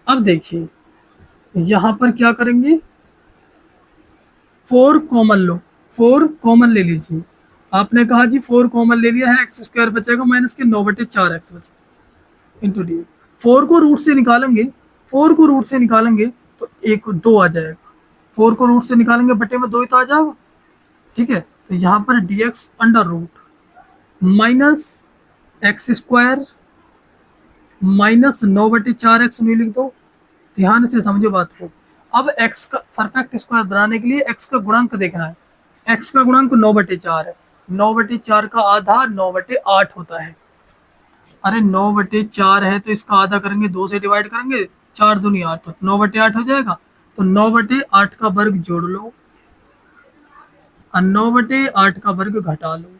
अब देखिए यहाँ पर क्या करेंगे, 4 कॉमन लो, 4 कॉमन ले लीजिए। आपने कहा जी 4 कॉमन ले लिया है, एक्स स्क्वायर बचेगा माइनस के 9/4x बचेगा इंटू डी। 4 को रूट से निकालेंगे, 4 को रूट से निकालेंगे तो 2 आ जाएगा, 4 को रूट से निकालेंगे बटे में 2 ही तो आ जाएगा। ठीक है, तो यहाँ पर dx under root minus x square minus 9/4x नहीं लिख दो, ध्यान से समझो बात को। अब x का परफेक्ट स्क्वायर बनाने के लिए x का गुणांक देखना है। x का गुणांक 9/4 है। 9/4 का आधा 9/8 होता है। अरे 9/4 है तो इसका आधा करेंगे, 2 से डिवाइड करेंगे, 4 दूनी 8, तो 9/8 हो जाएगा। तो 9/8 का वर्ग जोड़ लो और 9/8 का वर्ग घटा लो।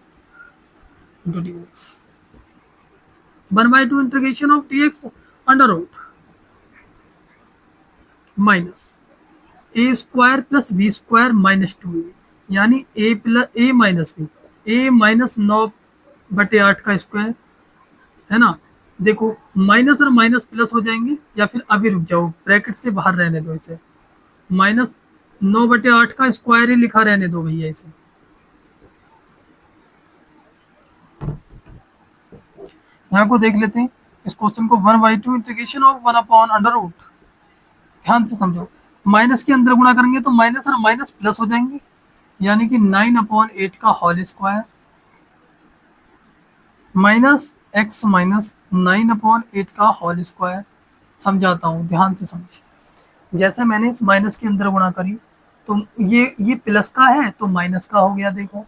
1/2 integration of dx under root minus a square plus B square minus 2 यानी a minus b, a minus 9/8 का स्क्वायर है ना। देखो माइनस और माइनस प्लस हो जाएंगे, या फिर अभी रुक जाओ, ब्रैकेट से बाहर रहने दो इसे। माइनस 9/8 का स्क्वायर ही लिखा रहने दो भैया इसे। यहाँ को देख लेते हैं इस क्वेश्चन को। 1/2 इंटीग्रेशन ऑफ 1/√। ध्यान से समझो, माइनस के अंदर गुणा करेंगे तो माइनस और माइनस प्लस हो जाएंगे, यानी कि 9/8 का whole square minus x minus 9/8 का होल स्क्वायर। समझाता हूँ, ध्यान से समझिए। जैसे मैंने इस माइनस के अंदर गुणा करी तो ये प्लस का है तो माइनस का हो गया। देखो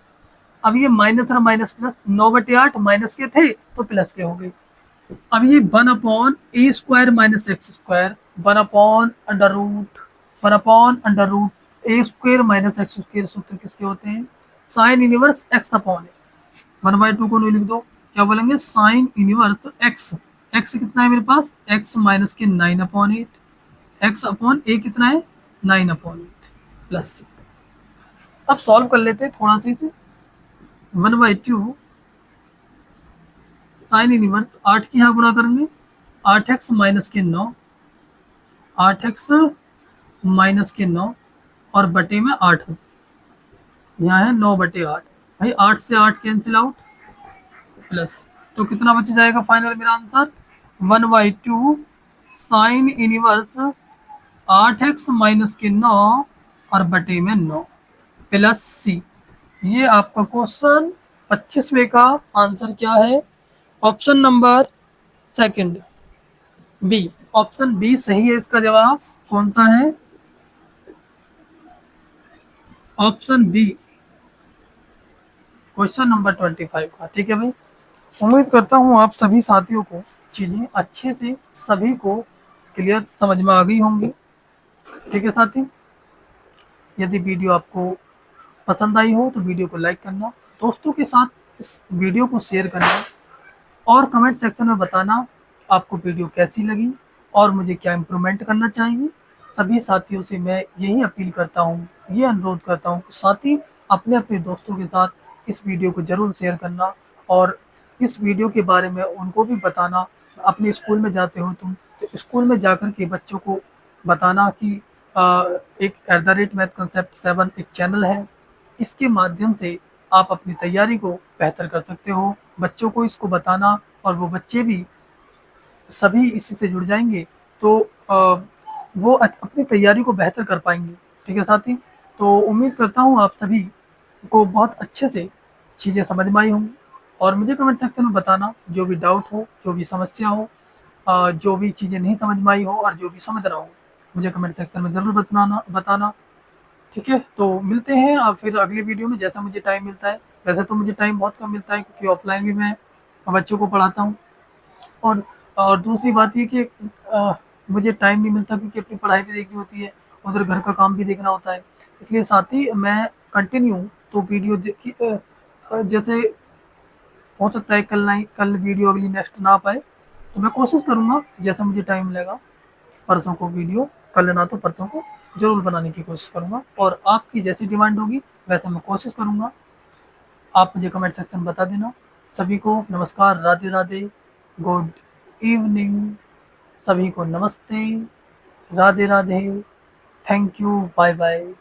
अब ये माइनस और माइनस प्लस, 9/8 माइनस के थे तो प्लस के हो गए। अब ये 1/a square minus x square, 1/√1/√a square minus x square सूत्र किसके होते हैं? साइन इनवर्स x अपॉन ए। 1/2 को नहीं लिख दो, क्या बोलेंगे? Sine inverse x। x कितना है मेरे पास? x माइनस के 9/8, x अपॉन a कितना है? 9/8 प्लस c। अब सॉल्व कर लेते हैं थोड़ा सा इसे। 1/2 साइन इनवर्स 8 की यहाँ गुणा करेंगे, 8x माइनस के 9, 8x माइनस के 9 और बटे में 8 हो, यहाँ है 9/8। भाई 8 से 8 कैंसिल आउट, प्लस, तो कितना बच जाएगा फाइनल मेरा answer? 1/2 sine inverse 8x minus के 9 और बटे में 9 प्लस c। ये आपका क्वेश्चन 25वें का आंसर क्या है? Option number second b. Option b सही है इसका जवाब। कौन सा है? ऑप्शन बी, क्वेश्चन नंबर 25 का। ठीक है भाई, उम्मीद करता हूँ आप सभी साथियों को चीजें अच्छे से सभी को क्लियर समझ में आ गई होंगी। ठीक है साथी, यदि वीडियो आपको पसंद आई हो तो वीडियो को लाइक करना, दोस्तों के साथ इस वीडियो को शेयर करना और कमेंट सेक्शन में बताना आपको वीडियो कैसी लगी और मुझे क्या इम्प्रूवमेंट करना चाहिए। सभी साथियों से मैं यही अपील करता हूँ, ये अनुरोध करता हूँ कि साथी अपने अपने दोस्तों के साथ इस वीडियो को ज़रूर शेयर करना और इस वीडियो के बारे में उनको भी बताना। अपने स्कूल में जाते हो तुम तो स्कूल में जाकर के बच्चों को बताना कि एक @mathconcept7 एक चैनल है, इसके माध्यम से आप अपनी तैयारी को बेहतर कर सकते हो। बच्चों को इसको बताना और वो बच्चे भी सभी इसी से जुड़ जाएंगे तो वो अपनी तैयारी को बेहतर कर पाएंगे। ठीक है साथी, तो उम्मीद करता हूँ आप सभी को बहुत अच्छे से चीज़ें समझ में आई होंगी और मुझे कमेंट सेक्शन में बताना जो भी डाउट हो, जो भी समस्या हो, जो भी चीज़ें नहीं समझ में आई हो और जो भी समझ रहा हो, मुझे कमेंट सेक्शन में ज़रूर बताना। ठीक है, तो मिलते हैं आप फिर अगली वीडियो में, जैसा मुझे टाइम मिलता है। वैसे तो मुझे टाइम बहुत कम मिलता है क्योंकि ऑफलाइन भी मैं बच्चों को पढ़ाता हूँ और दूसरी बात ये कि मुझे टाइम नहीं मिलता क्योंकि अपनी पढ़ाई भी देखनी होती है, उधर घर का काम भी देखना होता है। इसलिए साथ ही मैं कंटिन्यू तो वीडियो जैसे हो सकता है कल वीडियो अगली नेक्स्ट ना आ पाए तो मैं कोशिश करूँगा जैसा मुझे टाइम मिलेगा परसों को वीडियो, कल ना तो परसों को ज़रूर बनाने की कोशिश करूँगा और आपकी जैसी डिमांड होगी वैसे मैं कोशिश करूँगा। आप मुझे कमेंट सेक्शन में बता देना। सभी को नमस्कार, राधे राधे, गुड इवनिंग। सभी को नमस्ते, Radhe Radhe, thank you, bye bye.